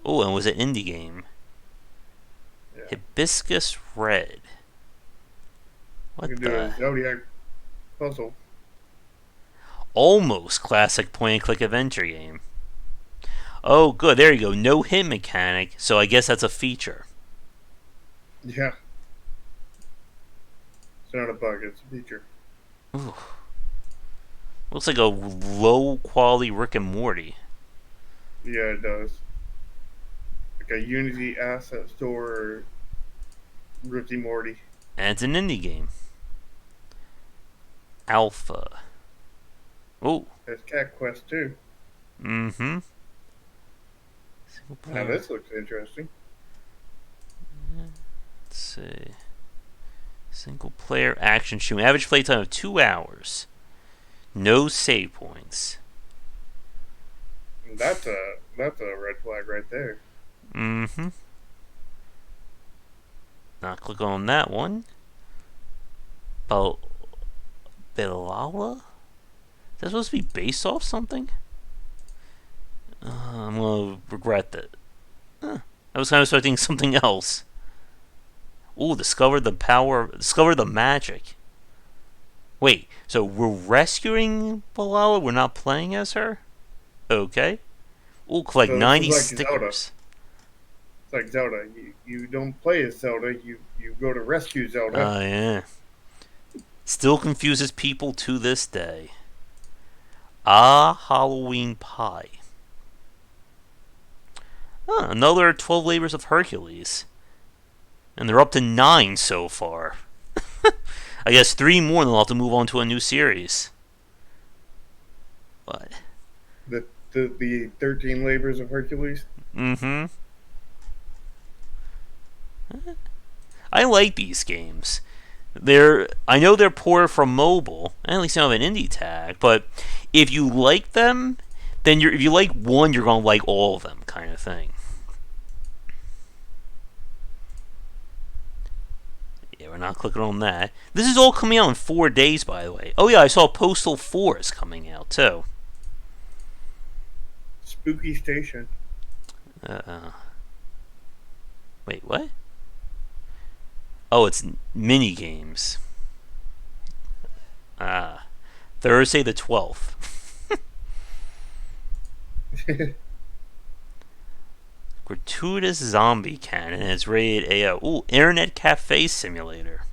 Oh, and it was an indie game. Yeah, Hibiscus Red. you What can do the? a Zodiac puzzle. Almost classic point and click adventure game. Oh, good. There you go. No hit mechanic, so I guess that's a feature. Yeah, it's not a bug. It's a feature. Ooh. Looks like a low quality Rick and Morty. Yeah, it does. Like a Unity asset store or Ricky Morty. And it's an indie game. Alpha. Oh. There's Cat Quest too. Mm hmm. Single Now player. this looks interesting. Let's see. Single player action shooting. Average playtime of 2 hours. No save points. That's a red flag right there. Mm hmm. Not click on that one. But Bilala? Is that supposed to be based off something? I'm gonna regret that. I was kind of expecting something else. Ooh, discover the magic. Wait, so we're rescuing Bilala? We're not playing as her? Okay. Ooh, collect So this is 90 like Zelda. stickers. It's like Zelda. You don't play as Zelda. You go to rescue Zelda. Oh, yeah. Still confuses people to this day. Ah, Halloween Pie. Another 12 Labors of Hercules. And they're up to 9 so far. I guess 3 more and they'll have to move on to a new series. But, The 13 labors of Hercules. mm-hmm. I like these games. I know they're poor from mobile, at least they don't have an indie tag, but if you like them, then if you like one, you're gonna like all of them, kind of thing. Yeah, we're not clicking on that. This is all coming out in 4 days, by the way. Oh yeah, I saw Postal 4 is coming out too. Spooky Station. Wait, what? Oh, it's mini games. Ah, Thursday the 12th. Gratuitous zombie cannon. It's rated AO. Ooh, Internet Cafe Simulator.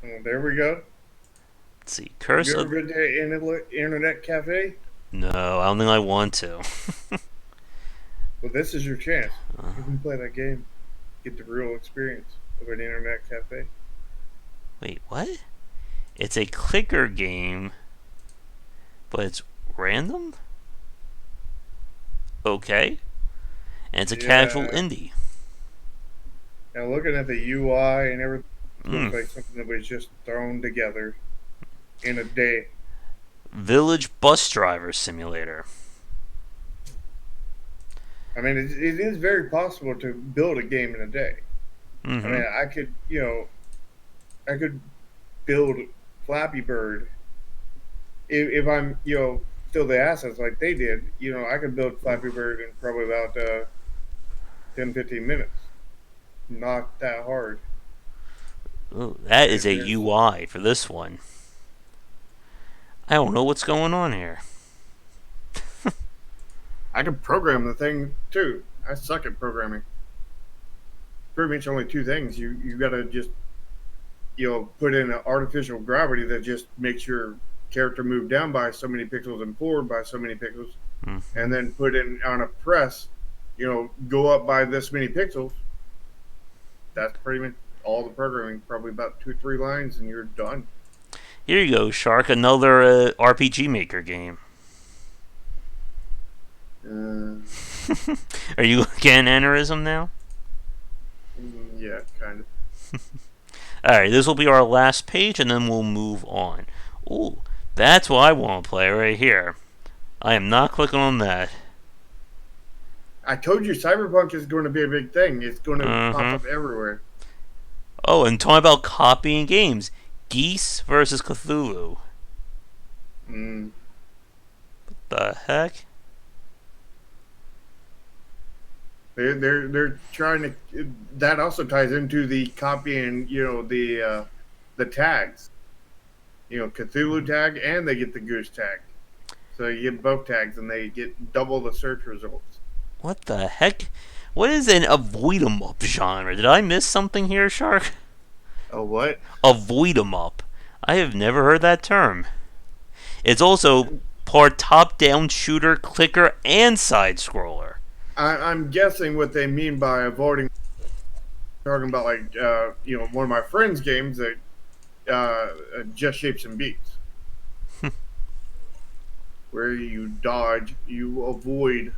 Well, there we go. Let's see. Have Curse you ever of... been to an internet cafe? No, I don't think I want to. Well, this is your chance. Uh, You can play that game, get the real experience of an internet cafe. Wait, what? It's a clicker game, but it's random? Okay. And it's a casual Yeah. indie. Now looking at the UI and everything, it looks Mm. like something that was just thrown together in a day. Village Bus Driver Simulator. I mean, it is very possible to build a game in a day. I Mm-hmm. mean, I could build Flappy Bird if I'm, still the assets like they did. I could build Flappy Bird in probably about 10, 15 minutes. Not that hard. Ooh, that is a There's UI for this one. I don't know what's going on here. I can program the thing too. I suck at programming. Pretty much only two things. You got to just put in an artificial gravity that just makes your character move down by so many pixels and forward by so many pixels, Mm-hmm. and then put in on a press, go up by this many pixels. That's pretty much all the programming. Probably about 2 3 lines, and you're done. Here you go, Shark. Another RPG Maker game. Uh, Are you getting aneurysm now? yeah, kind of. Alright, this will be our last page and then we'll move on. Ooh, that's what I want to play right here. I am not clicking on that. I told you Cyberpunk is going to be a big thing. It's going to pop Mm-hmm. up everywhere. Oh, and talking about copying games. Geese versus Cthulhu. Mm. The heck? They're trying to. That also ties into the copying. The tags. Cthulhu tag, and they get the goose tag. So you get both tags, and they get double the search results. What the heck? What is an avoid 'em up genre? Did I miss something here, Shark? Oh, what? Avoid 'em up. I have never heard that term. It's also part top down shooter, clicker, and side scroller. I'm guessing what they mean by avoiding. Talking about like one of my friends' games that just shapes and beats, where you dodge, you avoid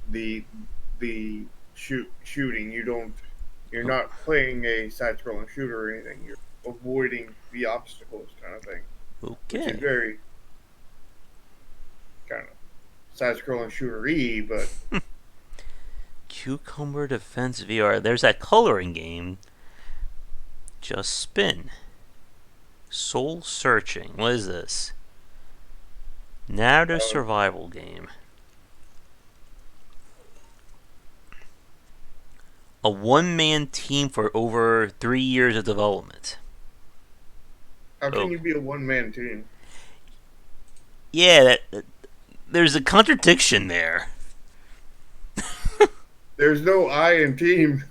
the shooting. You're not playing a side scrolling shooter or anything. You're avoiding the obstacles kind of thing, which is Okay. very kind of side scrolling shooter-y, but Cucumber Defense VR. There's that coloring game. Just spin. Soul Searching. What is this? Narrative uh, survival game. A one-man team for over 3 years of development. how can Oh, you be a one-man team? yeah. There's a contradiction there. There's no I in team.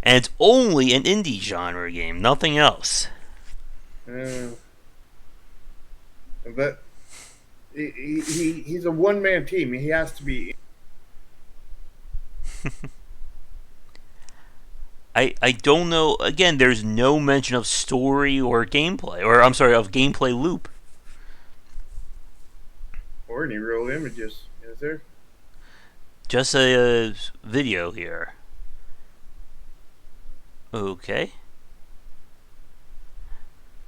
And it's only an indie genre game, nothing else. Uh, but he's a one-man team. He has to be. I don't know. Again, there's no mention of story or gameplay, or I'm sorry, of gameplay loop. Or any real images, is there? Just a video here. Okay.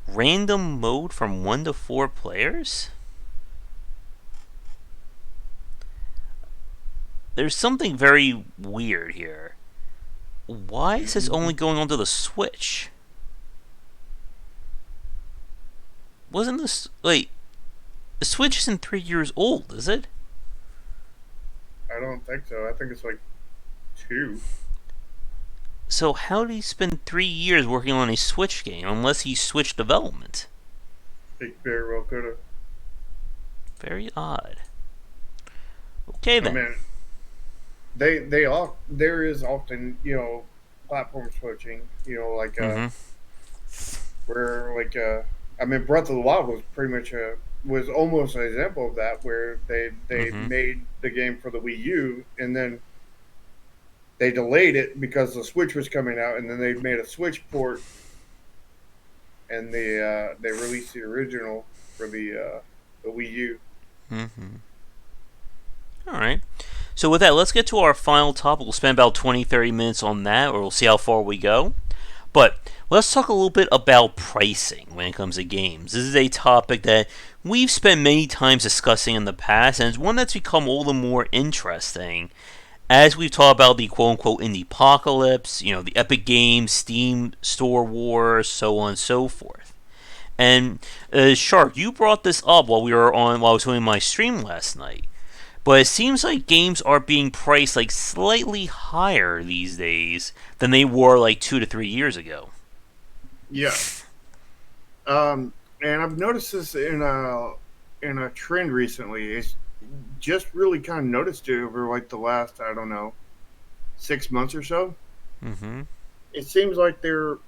Random mode from 1 to 4 players? There's something very weird here. Why is this only going onto the Switch? Wasn't this. Wait, the Switch isn't 3 years old, is it? I don't think so. I think it's like two. So, how did he spend 3 years working on a Switch game unless he switched development? It very well could have. Very odd. Okay I then. mean, they all there is often platform switching. Like Mm-hmm. where I mean Breath of the Wild was pretty much a was almost an example of that where they Mm-hmm. made the game for the Wii U and then they delayed it because the Switch was coming out and then they made a Switch port and they released the original for the Wii U. Mm-hmm. All right. So with that, let's get to our final topic. We'll spend about 20, 30 minutes on that, or we'll see how far we go. But let's talk a little bit about pricing when it comes to games. This is a topic that we've spent many times discussing in the past, and it's one that's become all the more interesting as we've talked about the quote unquote indie apocalypse, the Epic Games, Steam Store Wars, so on and so forth. And Shark, you brought this up while I was doing my stream last night. But it seems like games are being priced like slightly higher these days than they were like 2 to 3 years ago. Yes. And I've noticed this in a trend recently. It's just really kind of noticed it over like the last I don't know 6 months or so. Mm-hmm. It seems like there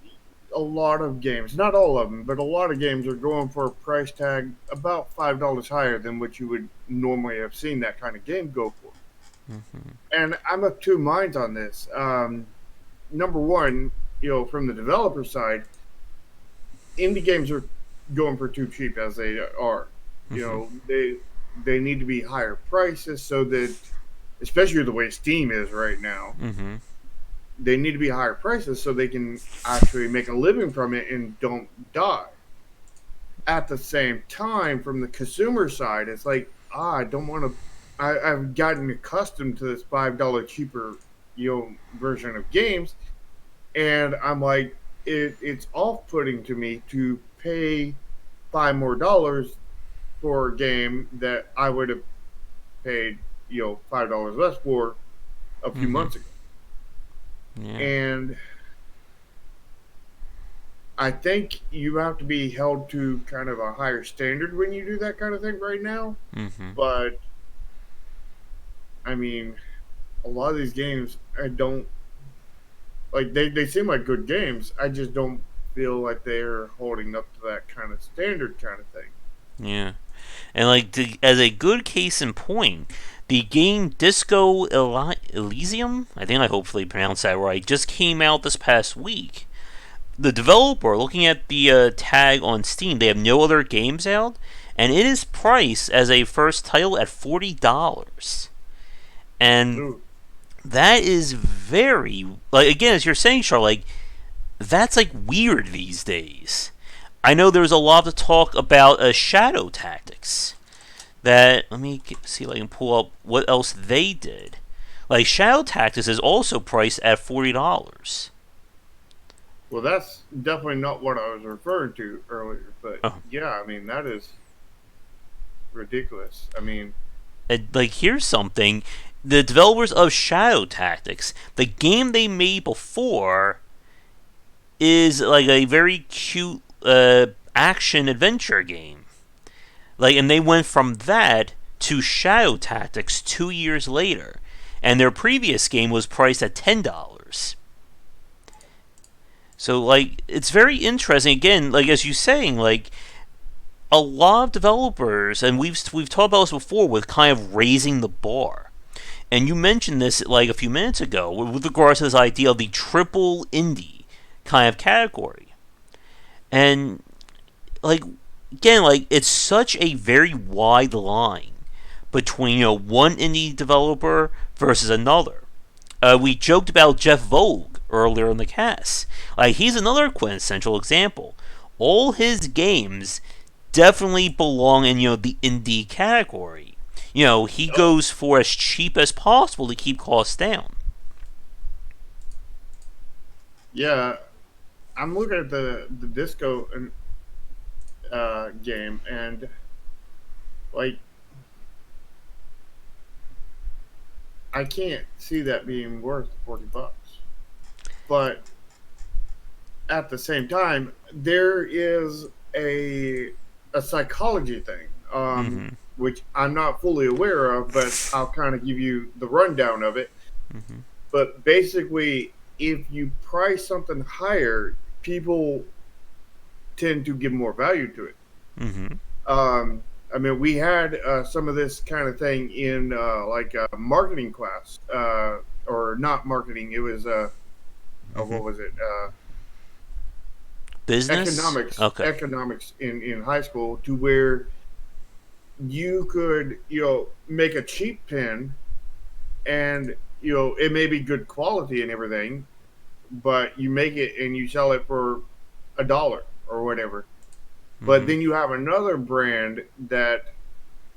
a lot of games, not all of them, but a lot of games are going for a price tag about $5 higher than what you would normally have seen that kind of game go for. Mm-hmm. And I'm of two minds on this. Number one, from the developer side, indie games are going for too cheap as they are. You Mm-hmm. know, they need to be higher prices so that, especially the way Steam is right now, Mm-hmm. they need to be higher prices so they can actually make a living from it and don't die. At the same time, from the consumer side, it's like I don't want to. I've gotten accustomed to this $5 cheaper version of games, and I'm like it's off putting to me to pay $5 more for a game that I would have paid $5 less for a few Mm-hmm. months ago. Yeah. And I think you have to be held to kind of a higher standard when you do that kind of thing right now. Mm-hmm. But I mean, a lot of these games, I don't like. They seem like good games. I just don't feel like they're holding up to that kind of standard kind of thing. Yeah. And as a good case in point, the game Elysium, I think I hopefully pronounced that right, just came out this past week. The developer, looking at the tag on Steam, they have no other games out, and it is priced as a first title at $40. And Ooh, that is very, like, again, as you're saying, Char, like, that's like weird these days. I know there's a lot of talk about Shadow Tactics. That let me see if I can pull up what else they did. Like Shadow Tactics is also priced at $40. well, that's definitely not what I was referring to earlier. But Oh, yeah, I mean that is ridiculous. I mean, and, like here's something: the developers of Shadow Tactics, the game they made before, is like a very cute action adventure game. Like, and they went from that to Shadow Tactics 2 years later, and their previous game was priced at $10. So, like, it's very interesting. Again, like as you're saying, like a lot of developers, and we've talked about this before, with kind of raising the bar. And you mentioned this like a few minutes ago with regards to this idea of the triple indie kind of category. And like again, like it's such a very wide line between one indie developer versus another. We joked about Jeff Vogue earlier in the cast. Like he's another quintessential example. All his games definitely belong in the indie category. He oh goes for as cheap as possible to keep costs down. yeah, I'm looking at the disco game and like I can't see that being worth $40. But at the same time, there is a psychology thing, Mm-hmm. which I'm not fully aware of, but I'll kind of give you the rundown of it. Mm-hmm. But basically, if you price something higher, people tend to give more value to it. Mm-hmm. Um, I mean, we had some of this kind of thing in like a marketing class, or not marketing. It was Mm-hmm. what was it? Business. Economics. Okay. Economics in high school, to where you could make a cheap pen, and it may be good quality and everything, but you make it and you sell it for $1 or whatever. But Mm-hmm. then you have another brand that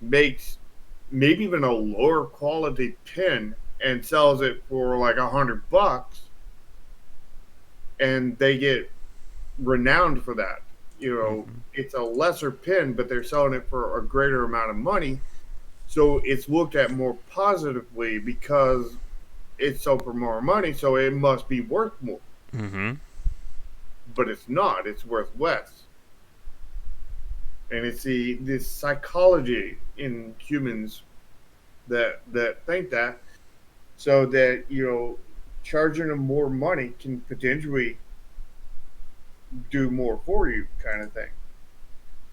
makes maybe even a lower quality pen and sells it for like $100, and they get renowned for that. Mm-hmm. It's a lesser pen, but they're selling it for a greater amount of money. So it's looked at more positively because it's sold for more money, so it must be worth more. Mm-hmm. But it's not, it's worth less. And it's this psychology in humans that think that, so that charging them more money can potentially do more for you, kind of thing.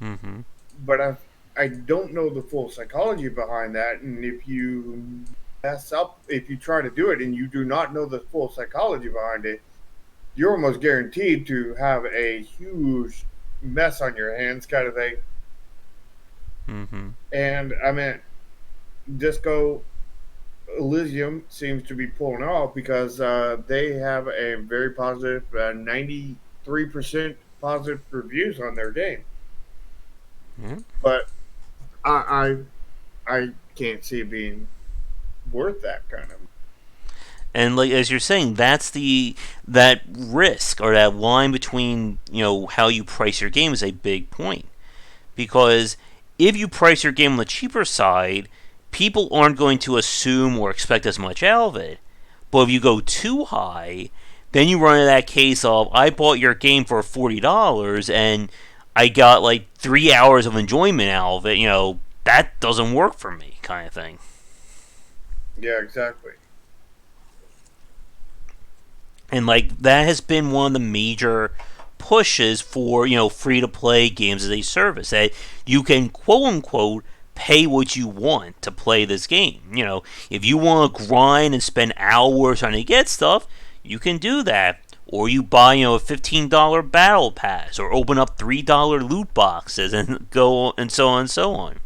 Mm-hmm. But I don't know the full psychology behind that, and if you mess up, if you try to do it and you do not know the full psychology behind it, you're almost guaranteed to have a huge mess on your hands, kind of thing. Mm-hmm. And I mean, Disco Elysium seems to be pulling off because they have a very positive 93% positive reviews on their game. Yeah. But I can't see it being worth that kind of. And like as you're saying, that's the that risk or that line between how you price your game is a big point because if you price your game on the cheaper side, people aren't going to assume or expect as much out of it. But if you go too high, then you run into that case of I bought your game for $40 and I got like 3 hours of enjoyment out of it. That doesn't work for me, kind of thing. Yeah, exactly. And like that has been one of the major pushes for free to play games as a service that you can quote unquote pay what you want to play this game. If you want to grind and spend hours trying to get stuff, you can do that. Or you buy a $15 battle pass, or open up $3 loot boxes, and go and so on and so on.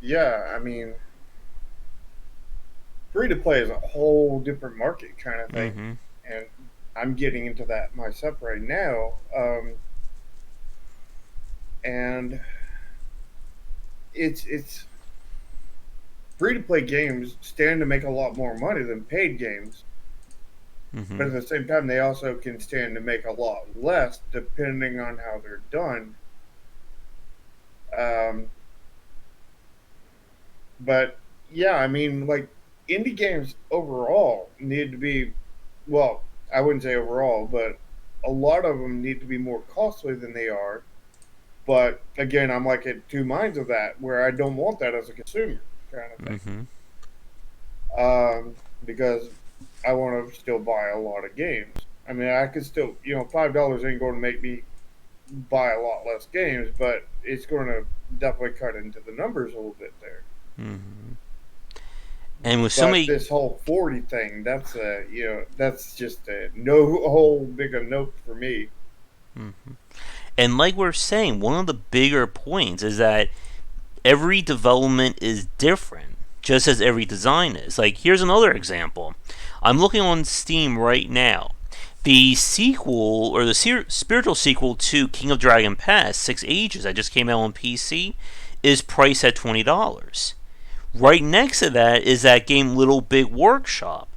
Yeah, I mean, free to play is a whole different market kind of thing, Mm-hmm. and I'm getting into that myself right now. And it's free to play games stand to make a lot more money than paid games, but Mm-hmm. at the same time, they also can stand to make a lot less depending on how they're done. Um, but yeah, I mean, like indie games overall need to be, well, I wouldn't say overall, but a lot of them need to be more costly than they are. But again, I'm like at two minds of that, where I don't want that as a consumer kind of thing, Mm-hmm. because I want to still buy a lot of games. I mean, I could still, $5 ain't going to make me buy a lot less games, but it's going to definitely cut into the numbers a little bit there. Mm-hmm. And with so But many this whole 40 thing, that's just a no whole big a note for me. mm-hmm. And like we're saying, one of the bigger points is that every development is different, just as every design is. Like, here's another example. I'm looking on Steam right now. The sequel, or the spiritual sequel to King of Dragon Pass, Six Ages, that just came out on PC, is priced at $20. Right next to that is that game Little Big Workshop,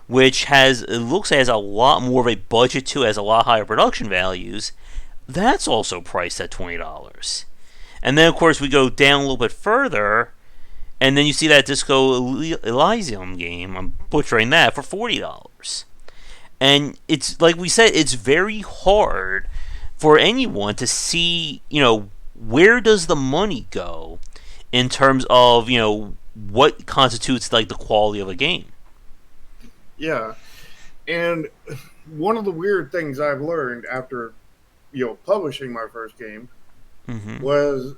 which it looks like has a lot more of a budget to it, has a lot higher production values. That's also priced at $20. And then, of course, we go down a little bit further, and then you see that Disco Elysium game. I'm butchering that for $40. And it's like we said, it's very hard for anyone to see, where does the money go in terms of, what constitutes like the quality of a game. Yeah. And one of the weird things I've learned after, publishing my first game Mm-hmm. was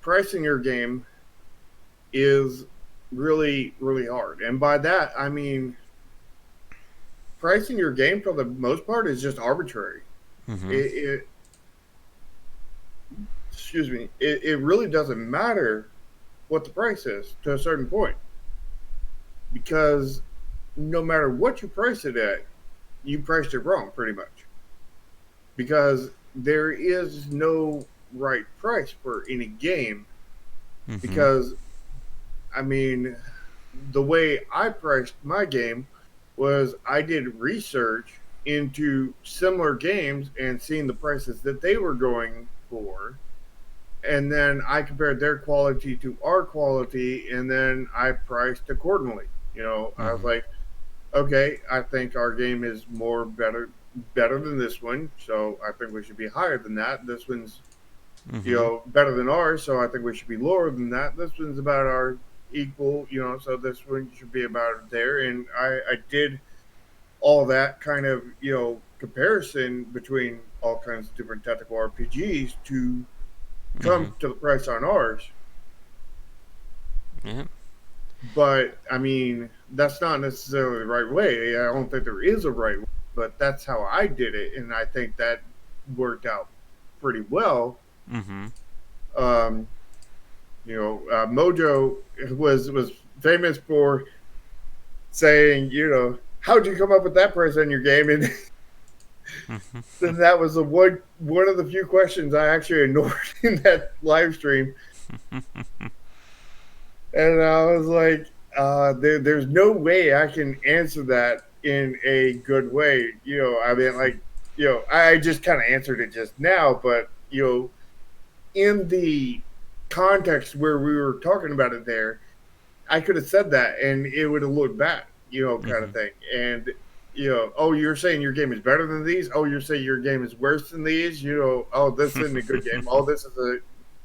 pricing your game is really, really hard. And by that, I mean, pricing your game for the most part is just arbitrary. Mm-hmm. It excuse me, it really doesn't matter what the price is to a certain point, because no matter what you price it at, you priced it wrong pretty much, because there is no right price for any game. Mm-hmm. Because I mean, the way I priced my game was I did research into similar games and seeing the prices that they were going for, and then I compared their quality to our quality, and then I priced accordingly. I was Mm-hmm. like, okay, I think our game is better than this one, so I think we should be higher than that. This one's Mm-hmm. better than ours, so I think we should be lower than that. This one's about our equal, so this one should be about there. And I did all that kind of comparison between all kinds of different tactical RPGs to Mm-hmm. come to the price on ours. Yeah. But I mean, that's not necessarily the right way. I don't think there is a right way, but that's how I did it, and I think that worked out pretty well. Mm-hmm. Um, Mojo was famous for saying, how'd you come up with that price on your game? And then that was the one of the few questions I actually ignored in that live stream. And I was like, there's no way I can answer that in a good way. I mean, like, I just kind of answered it just now, but, in the context where we were talking about it there, I could have said that and it would have looked bad, kind of Mm-hmm. thing. And, oh, you're saying your game is better than these? Oh, you're saying your game is worse than these? Oh, this isn't a good game. Oh, this is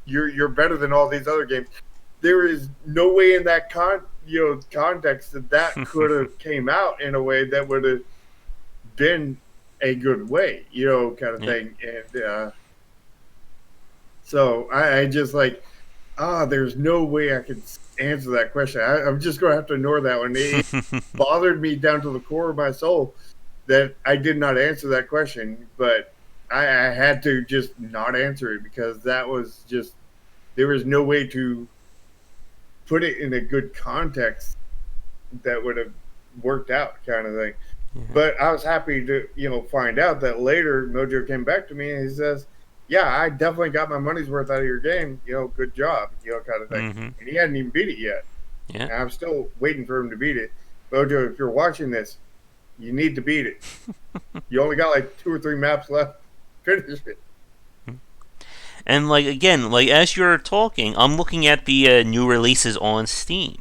you're better than all these other games. There is no way in that context that could have came out in a way that would have been a good way, kind of Yeah. thing. And so I just like, there's no way I could answer that question. I'm just going to have to ignore that one. It bothered me down to the core of my soul that I did not answer that question, but I had to just not answer it because that was just, there was no way to put it in a good context that would have worked out, kind of thing. Yeah. But I was happy to, find out that later Mojo came back to me and he says, "Yeah, I definitely got my money's worth out of your game. Good job, kind of thing." Mm-hmm. And he hadn't even beat it yet. Yeah. And I'm still waiting for him to beat it. Mojo, if you're watching this, you need to beat it. You only got like 2 or 3 maps left. Finish it. And like again, like as you're talking, I'm looking at the new releases on Steam,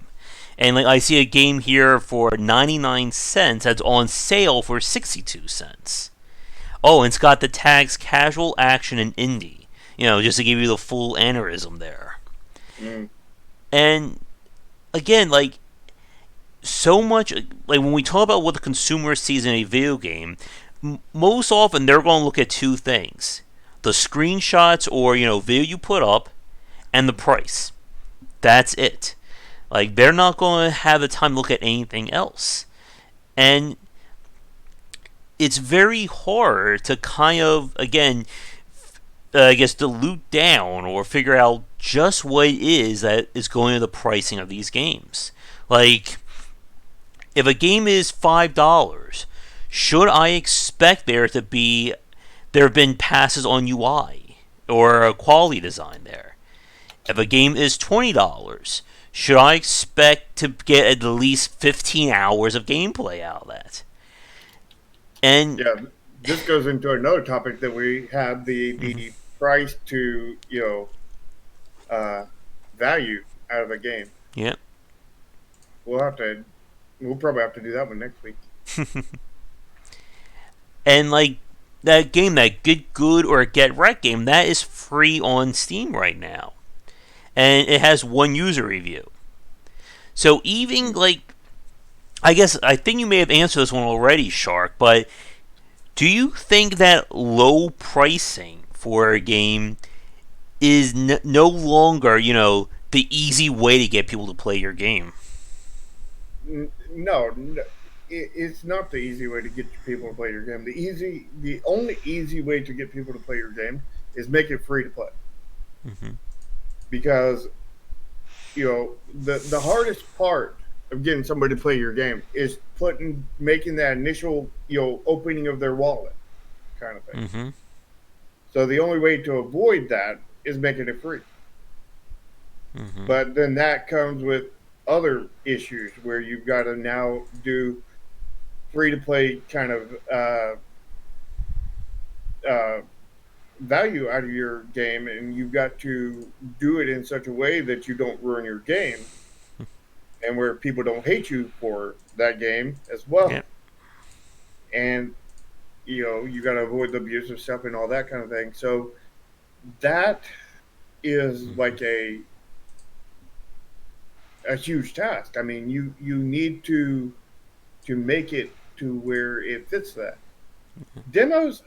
and like I see a game here for 99 cents that's on sale for 62 cents. Oh, and it's got the tags casual, action, and indie. Just to give you the full aneurysm there. Mm. And again, like so much, like when we talk about what the consumer sees in a video game, most often they're going to look at two things: the screenshots or video you put up, and the price. That's it. Like they're not going to have the time to look at anything else. And it's very hard to kind of again I guess dilute down or figure out just what it is that is going into the pricing of these games. Like if a game is $5, should I expect there have been passes on UI or a quality design there? If a game is $20, should I expect to get at least 15 hours of gameplay out of that? And Yeah, this goes into another topic that we have, the price to uh, value out of a game. yeah, We'll have to. We'll probably have to do that one next week. and like that game, that Get Good or Get Wrecked game, that is free on Steam right now, and it has one user review. So even like, I guess I think you may have answered this one already, Shark. But do you think that low pricing for a game is no longer, the easy way to get people to play your game? No, it's not the easy way to get people to play your game. The only easy way to get people to play your game is make it free to play. Mm-hmm. Because the hardest part of getting somebody to play your game is making that initial opening of their wallet kind of thing. Mm-hmm. So the only way to avoid that is making it free. Mm-hmm. But then that comes with other issues where you've got to now do free to play kind of uh, value out of your game, and you've got to do it in such a way that you don't ruin your game and where people don't hate you for that game as Yeah. well. And you got to avoid the abusive stuff and all that kind of thing. So that is Mm-hmm. like a huge task. I mean, you need to make it to where it fits that. Demos,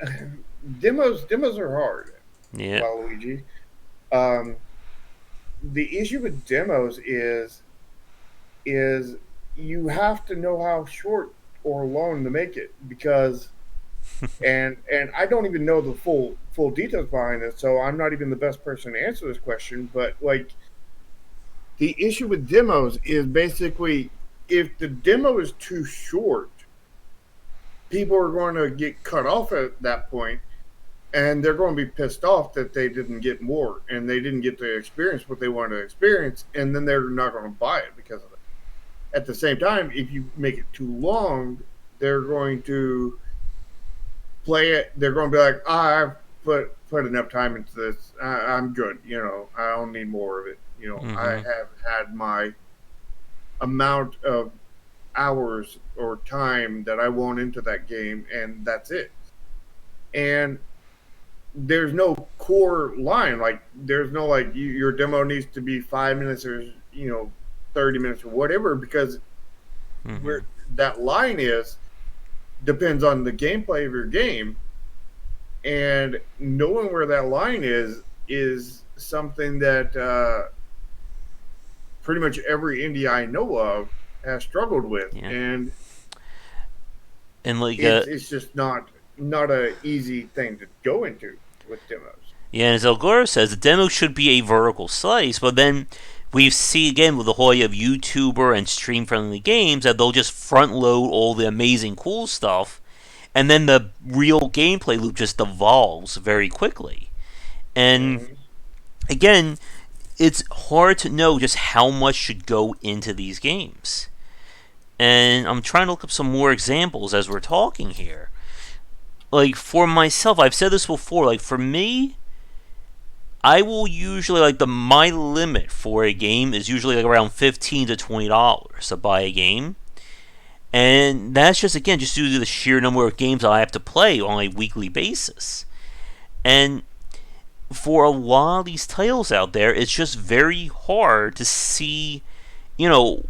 demos are hard, Yeah. Waluigi. Um, the issue with demos is you have to know how short or long to make it because and I don't even know the full details behind it, so I'm not even the best person to answer this question. But like the issue with demos is basically if the demo is too short, people are going to get cut off at that point, and they're going to be pissed off that they didn't get more and they didn't get to experience what they wanted to experience, and then they're not going to buy it because of it. At the same time, if you make it too long, they're going to play it. They're going to be like, I've put enough time into this. I'm good. I don't need more of it. I Mm-hmm. have had my amount of hours or time that I want into that game, and that's it. And there's no core line. Like, there's no like your demo needs to be 5 minutes or 30 minutes or whatever, because Mm-hmm. where that line is depends on the gameplay of your game, and knowing where that line is something that pretty much every indie I know of has struggled with, Yeah. and And like, it's just not a easy thing to go into with demos. yeah, as El Gore says, the demo should be a vertical slice, but then we see again with the whole idea of YouTuber and stream friendly games that they'll just front load all the amazing cool stuff, and then the real gameplay loop just evolves very quickly. And Mm-hmm. again, it's hard to know just how much should go into these games. And I'm trying to look up some more examples as we're talking here. Like for myself, I've said this before, like for me, I will usually like the my limit for a game is usually like around $15 to $20 to buy a game. And that's just again just due to the sheer number of games I have to play on a weekly basis. And for a lot of these titles out there, it's just very hard to you know,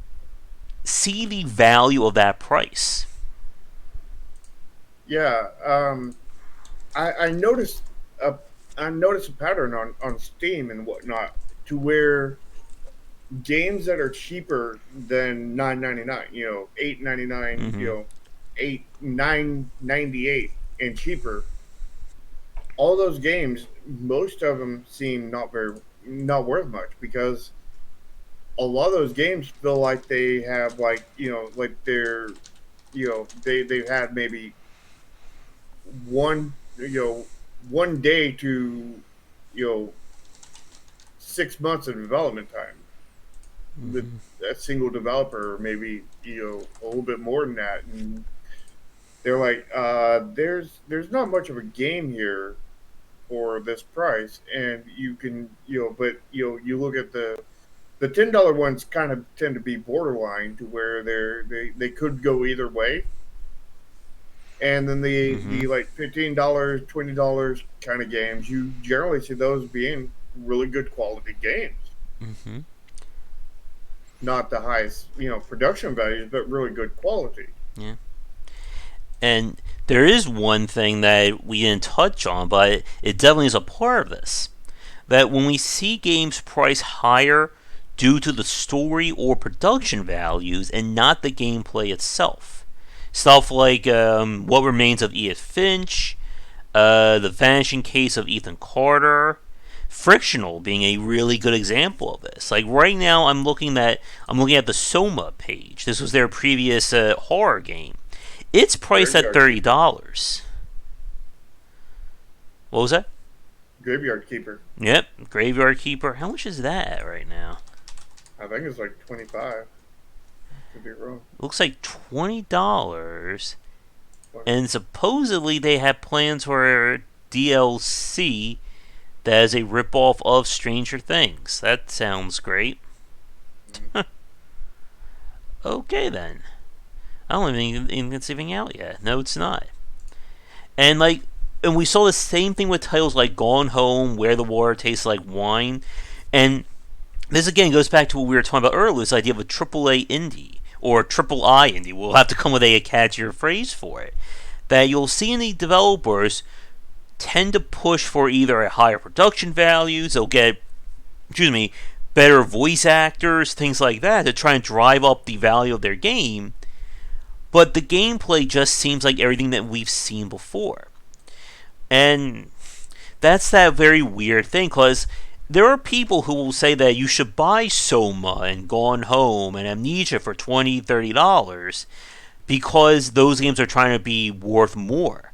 see the value of that price. Yeah, I noticed a I noticed a pattern on Steam and whatnot to where games that are cheaper than 9.99, 8.99, Mm-hmm. 9.98 and cheaper, all those games, most of them seem not worth much because a lot of those games feel like they have like like they've had maybe one one day to you know 6 months of development time with Mm-hmm. a single developer, maybe a little bit more than that, and they're like, there's not much of a game here for this price, and you can but you look at the $10 ones kind of tend to be borderline to where they could go either way, and then Mm-hmm. the like $15 $20 kind of games, you generally see those being really good quality games. Mm-hmm. not the highest, production values, but really good quality. Yeah. And there is one thing that we didn't touch on, but it definitely is a part of this. That when we see games priced higher due to the story or production values and not the gameplay itself. Stuff like What Remains of Edith Finch, The Vanishing Case of Ethan Carter, Frictional being a really good example of this. Like right now, I'm looking at the Soma page. This was their previous horror game. It's priced at Graveyard Keeper. $30. What was that? Graveyard Keeper. Yep, Graveyard Keeper. How much is that at right now? I think it's like 25. Could be wrong. Looks like $20. But And supposedly they have plans for DLC that is a ripoff of Stranger Things. That sounds great. Okay then. I don't even it's even out yet. No, it's not. And and we saw the same thing with titles like Gone Home, Where the Water Tastes Like Wine, and this again goes back to what we were talking about earlier. This idea of a AAA indie or triple I indie. We'll have to come with a catchier phrase for it. That you'll see in the developers tend to push for either a higher production values. They'll get, better voice actors, things like that, to try and drive up the value of their game. But the gameplay just seems like everything that we've seen before. And that's that very weird thing, because there are people who will say that you should buy Soma and Gone Home and Amnesia for $20, $30 because those games are trying to be worth more.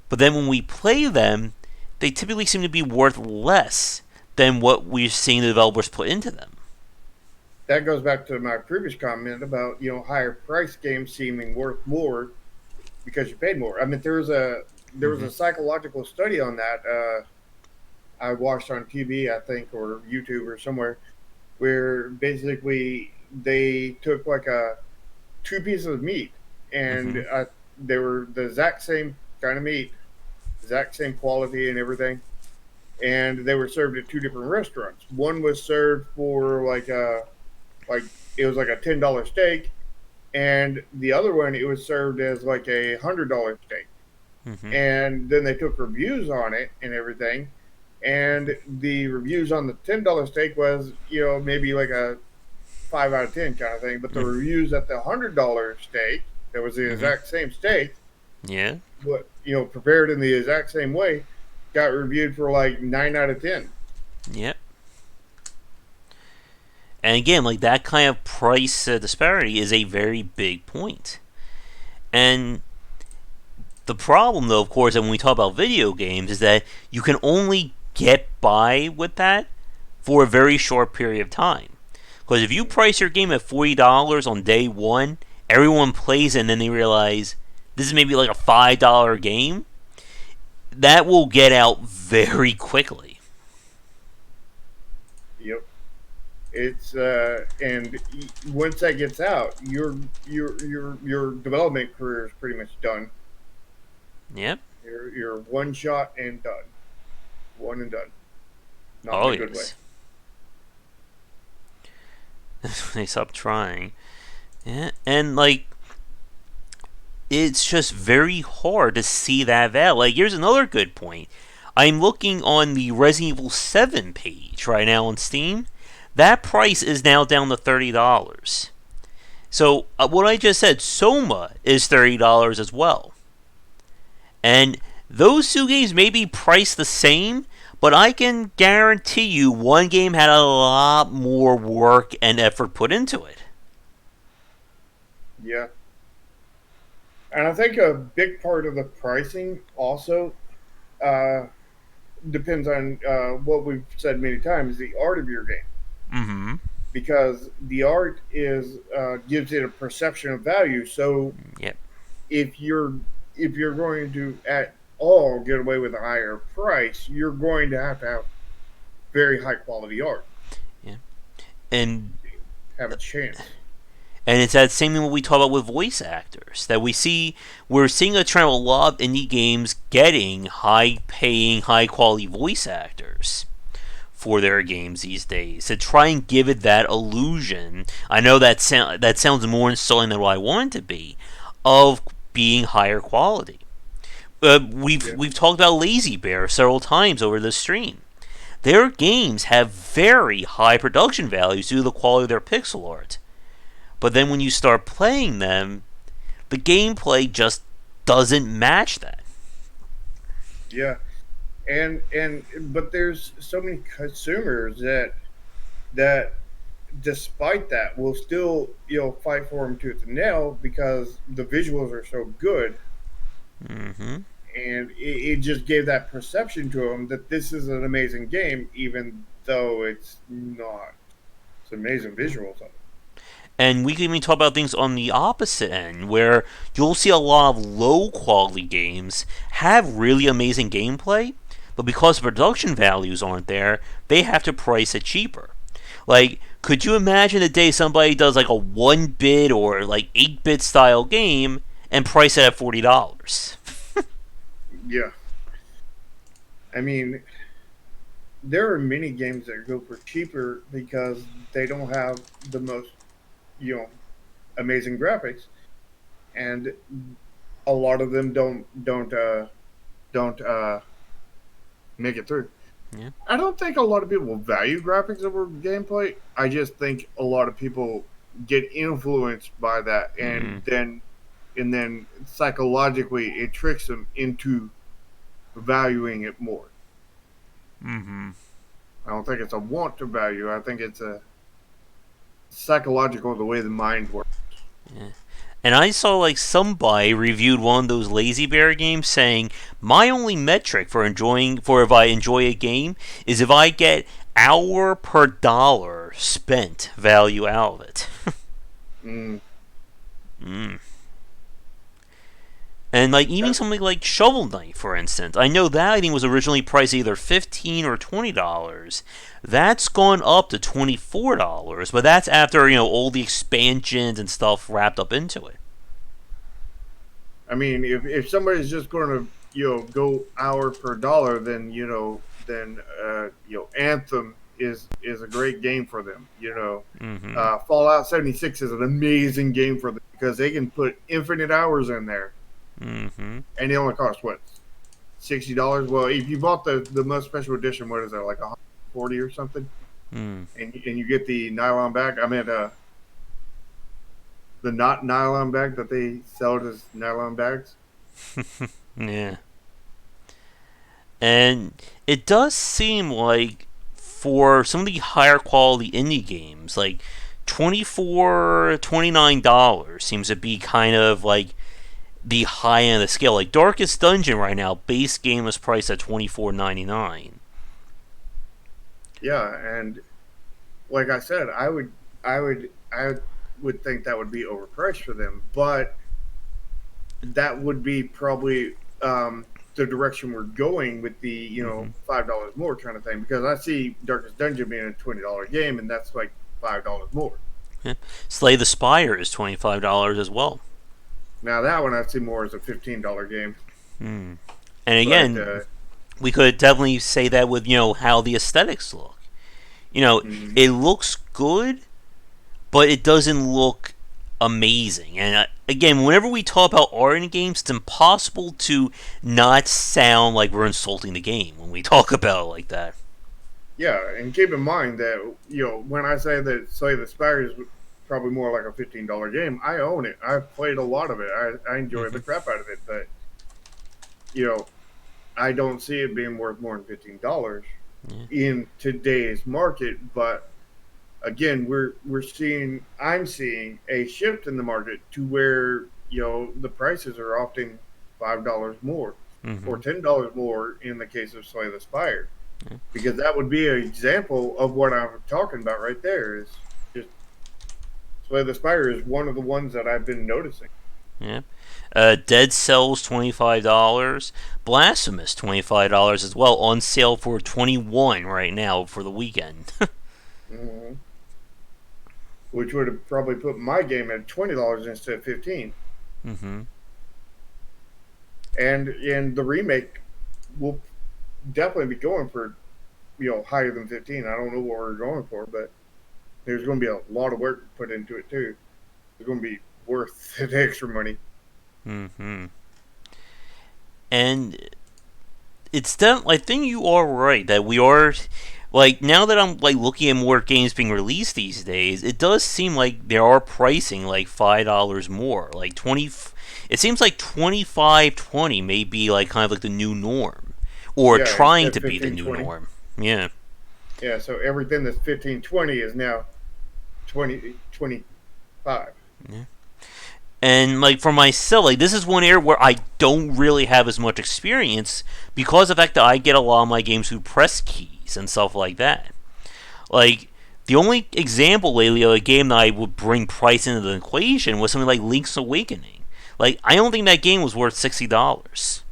But then when we play them, they typically seem to be worth less than what we've seen the developers put into them. that goes back to my previous comment about higher price games seeming worth more because you paid more. I mean, there was a psychological study on that. I watched on TV, I think, or YouTube or somewhere, where basically they took like two pieces of meat, Mm-hmm. and they were the exact same kind of meat, exact same quality and everything, and they were served at two different restaurants. One was served for like it was like a $10 steak, and the other one it was served as like $100 steak. Mm-hmm. And then they took reviews on it and everything, and the reviews on the $10 steak was maybe like a 5 out of 10 kind of thing, but the reviews at the $100 steak that was the Mm-hmm. exact same steak, Yeah. but prepared in the exact same way, got reviewed for like 9 out of 10. Yep. And again, like that kind of price disparity is a very big point. And the problem, though, of course, and when we talk about video games, is that you can only get by with that for a very short period of time. Because if you price your game at $40 on day one, everyone plays it and then they realize this is maybe like a $5 game, that will get out very quickly. Yep. It's and once that gets out, your development career is pretty much done. Yep. You're one shot and done, one and done. Not in Oh, a good way. yes. They stop trying. Yeah. And, it's just very hard to see that value. Like, here's another good point. I'm looking on the Resident Evil 7 page right now on Steam. That price is now down to $30. So, what I just said, Soma is $30 as well. And those two games may be priced the same, but I can guarantee you one game had a lot more work and effort put into it. Yeah, and I think a big part of the pricing also uh, depends on what we've said many times: the art of your game, Mm-hmm. because the art is gives it a perception of value. So Yep. if you're if you're going to at all get away with a higher price, you're going to have very high quality art. Yeah. And Have a chance. And it's that same thing what we talk about with voice actors. That we're seeing a trend of a lot of indie games getting high paying, high quality voice actors for their games these days to try and give it that illusion. I know that sounds more insulting than what I want it to be, of being higher quality. Yeah. We've talked about Lazy Bear several times over this stream. Their games have very high production values due to the quality of their pixel art. But then when you start playing them, the gameplay just doesn't match that. Yeah. And but there's so many consumers that despite that will still fight for them tooth and nail because the visuals are so good, Mm-hmm. and it just gave that perception to them that this is an amazing game, even though it's not. It's amazing visuals of it. And we can even talk about things on the opposite end, where you'll see a lot of low quality games have really amazing gameplay, but because production values aren't there, they have to price it cheaper. Like, could you imagine the day somebody does like a 1 bit or like 8-bit style game and price it at $40? Yeah, I mean, there are many games that go for cheaper because they don't have the most you know amazing graphics, and a lot of them don't make it through. Yeah. I don't think a lot of people value graphics over gameplay. I just think a lot of people get influenced by that, Mm. and then psychologically it tricks them into valuing it more. Mm-hmm. I don't think it's a want to value. I think it's a psychological the way the mind works. Yeah. And I saw like somebody reviewed one of those Lazy Bear games saying my only metric for if I enjoy a game is if I get hour per dollar spent value out of it. Mm, Mm. And like even that, something like Shovel Knight, for instance, I know that I think was originally priced either $15 or $20. That's gone up to $24, but that's after all the expansions and stuff wrapped up into it. I mean, if somebody's just going to go hour per dollar, then Anthem is a great game for them. Mm-hmm. Fallout 76 is an amazing game for them because they can put infinite hours in there, Mm-hmm. and it only costs what, $60. Well, if you bought the most special edition, what is that, like 140 or something, Mm. and you get the nylon bag. I mean, the not nylon bag that they sell as nylon bags. Yeah. And it does seem like for some of the higher quality indie games, like $24, $29 seems to be kind of like the high end of the scale. Like Darkest Dungeon right now, base game is priced at $24.99. Yeah, and like I said, I would think that would be overpriced for them, but that would be probably the direction we're going with the Mm-hmm. $5 more kind of thing, because I see Darkest Dungeon being a $20 game, and that's like $5 more. Yeah. Slay the Spire is $25 as well. Now that one I see more as a $15 game, Hmm. And but again, we could definitely say that with how the aesthetics look. mm, It looks good, but it doesn't look amazing. And again, whenever we talk about art in games, it's impossible to not sound like we're insulting the game when we talk about it like that. yeah, and keep in mind that when I say that Slay the Spire is probably more like a $15 game, I own it. I've played a lot of it. I enjoy the Mm-hmm. crap out of it, but you know I don't see it being worth more than $15 Yeah. in today's market. But again, I'm seeing a shift in the market to where the prices are often $5 more or Mm-hmm. $10 more in the case of Slay the Spire, Yeah. because that would be an example of what I'm talking about right there. Is just Slay the Spire is one of the ones that I've been noticing. Yeah. Dead Cells $25, Blasphemous $25 as well, on sale for 21 right now for the weekend. Hmm. Which would have probably put my game at $20 instead of 15. Mm-hmm. And the remake will definitely be going for higher than 15. I don't know what we're going for, but there's going to be a lot of work put into it too. It's going to be worth the extra money. Mm-hmm. And I think you are right that we are. Like, now that I'm like looking at more games being released these days, it does seem like they are pricing like $5 more. Like 20, it seems like 25-20 may be like kind of like the new norm, or Yeah, trying instead of to be the 15, new 20. norm. Yeah. Yeah, so everything that's 15, 20 is now 20, 25. Yeah. And like for myself, like this is one area where I don't really have as much experience because of the fact that I get a lot of my games through press keys and stuff like that. Like the only example lately of a game that I would bring price into the equation was something like Link's Awakening. Like I don't think that game was worth $60. Mm-hmm.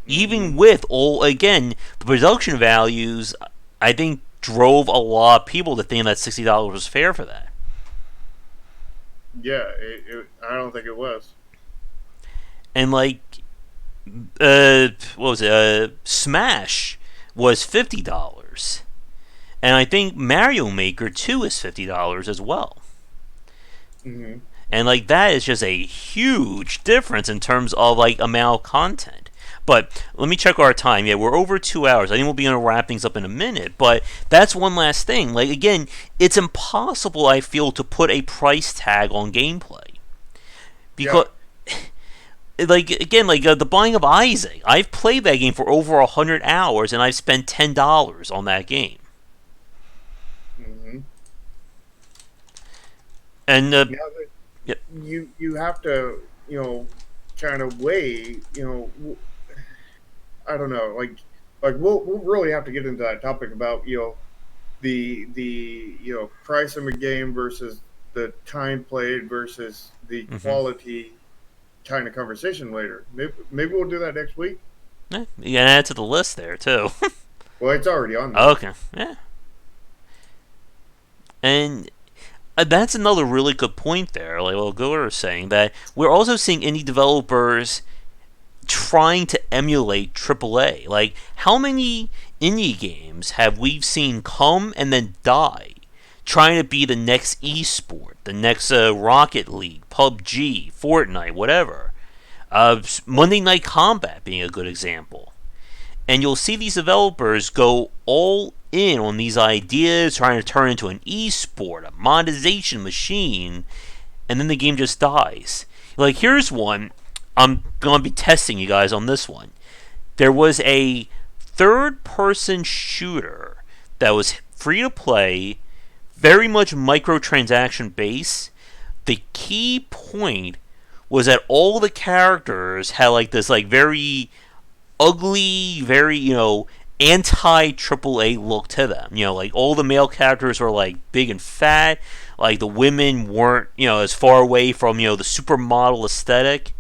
Even with all again the production values, I think drove a lot of people to think that $60 was fair for that. Yeah, I don't think it was. And like what was it? Smash was $50, and I think Mario Maker 2 is $50 as well. Mm-hmm. And like that is just a huge difference in terms of like amount of content. But let me check our time. Yeah, we're over 2 hours. I think we'll be gonna wrap things up in a minute. But that's one last thing. Like again, it's impossible. I feel to put a price tag on gameplay Yeah, because like again, like the Binding of Isaac. I've played that game for over 100 hours, and I've spent $10 on that game. mm-hmm. And Now that yeah, you have to kind of weigh I don't know like we'll really have to get into that topic about the price of a game versus the time played versus the mm-hmm. quality kind of conversation later. Maybe we'll do that next week. Yeah, you can add to the list there too. Well, it's already on the list. Okay, yeah, and that's another really good point there. Like what Gilbert was saying, that we're also seeing indie developers trying to emulate AAA. Like, how many indie games have we seen come and then die trying to be the next esport, the next Rocket League, PUBG, Fortnite, whatever? Monday Night Combat being a good example. And you'll see these developers go all in on these ideas, trying to turn into an esport, a monetization machine, and then the game just dies. Like, here's one. I'm going to be testing you guys on this one. There was a third person shooter that was free to play, very much microtransaction based. The key point was that all the characters had like this like very ugly, very, anti AAA look to them. Like all the male characters were like big and fat. Like the women weren't, as far away from, the supermodel aesthetic.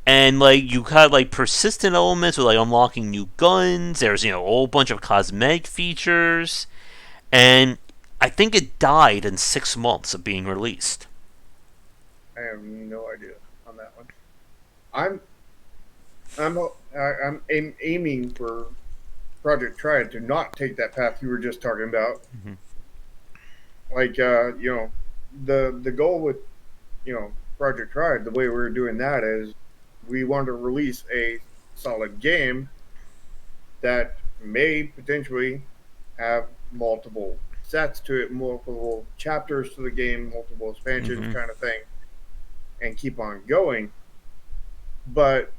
And like you had like persistent elements with like unlocking new guns. There's, a whole bunch of cosmetic features. And I think it died in 6 months of being released. I have no idea on that one. I'm I'm aiming for Project Triad to not take that path you were just talking about. Mm-hmm. Like the goal with Project Triad, the way we're doing that is we want to release a solid game that may potentially have multiple sets to it, multiple chapters to the game, multiple expansions, Mm-hmm. kind of thing, and keep on going. But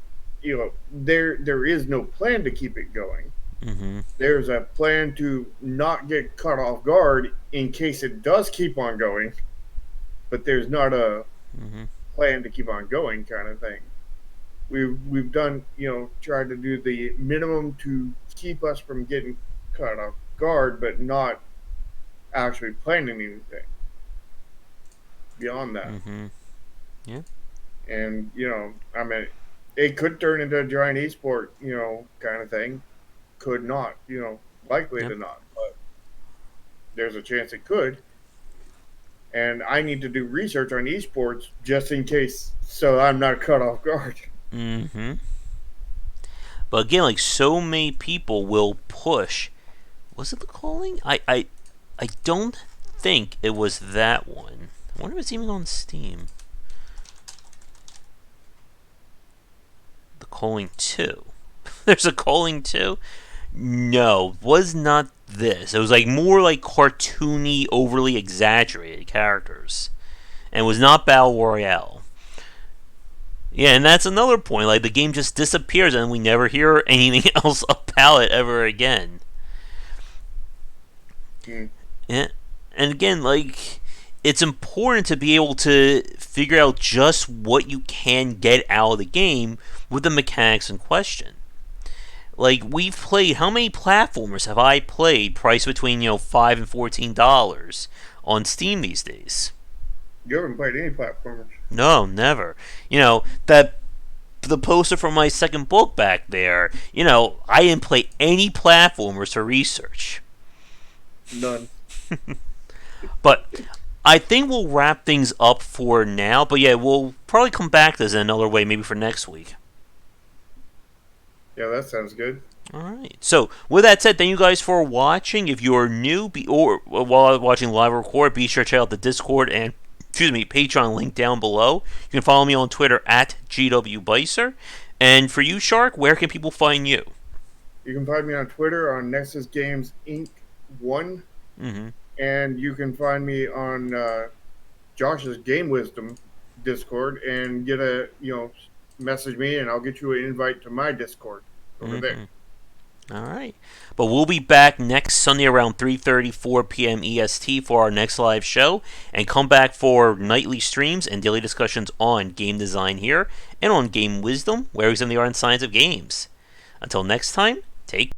there is no plan to keep it going. Mm-hmm. There's a plan to not get caught off guard in case it does keep on going, but there's not a Mm-hmm. plan to keep on going kind of thing. We've done tried to do the minimum to keep us from getting caught off guard, but not actually planning anything beyond that. Mm-hmm. Yeah. And I mean, it could turn into a giant esport, kind of thing. Could not, likely Yep. to not, but there's a chance it could. And I need to do research on esports just in case, so I'm not caught off guard. Mm-hmm. But again, like so many people will push Was it The Calling? I don't think it was that one. I wonder if it's even on Steam. The Calling 2. There's a Calling 2? No, was not this. It was like more like cartoony, overly exaggerated characters. And it was not Battle Royale. Yeah, and that's another point. Like, the game just disappears and we never hear anything else about it ever again. Mm. Yeah. And again, like, it's important to be able to figure out just what you can get out of the game with the mechanics in question. Like, we've played, how many platformers have I played priced between, $5 and $14 on Steam these days? You haven't played any platformers. No, never. That the poster for my second book back there, I didn't play any platformers for research. None. But I think we'll wrap things up for now. But yeah, we'll probably come back to this in another way, maybe for next week. Yeah, that sounds good. All right. So with that said, thank you guys for watching. If you're new, or while watching live record, be sure to check out the Discord and Patreon link down below. You can follow me on Twitter at GWBicer. And for you, Shark, where can people find you? You can find me on Twitter on Nexus Games Inc. 1. Mm-hmm. And you can find me on Josh's Game Wisdom Discord and message me and I'll get you an invite to my Discord over there. All right. But we'll be back next Sunday around 3:30, 4 p.m. EST for our next live show, and come back for nightly streams and daily discussions on game design here and on Game Wisdom, where we examine the art and science of games. Until next time, take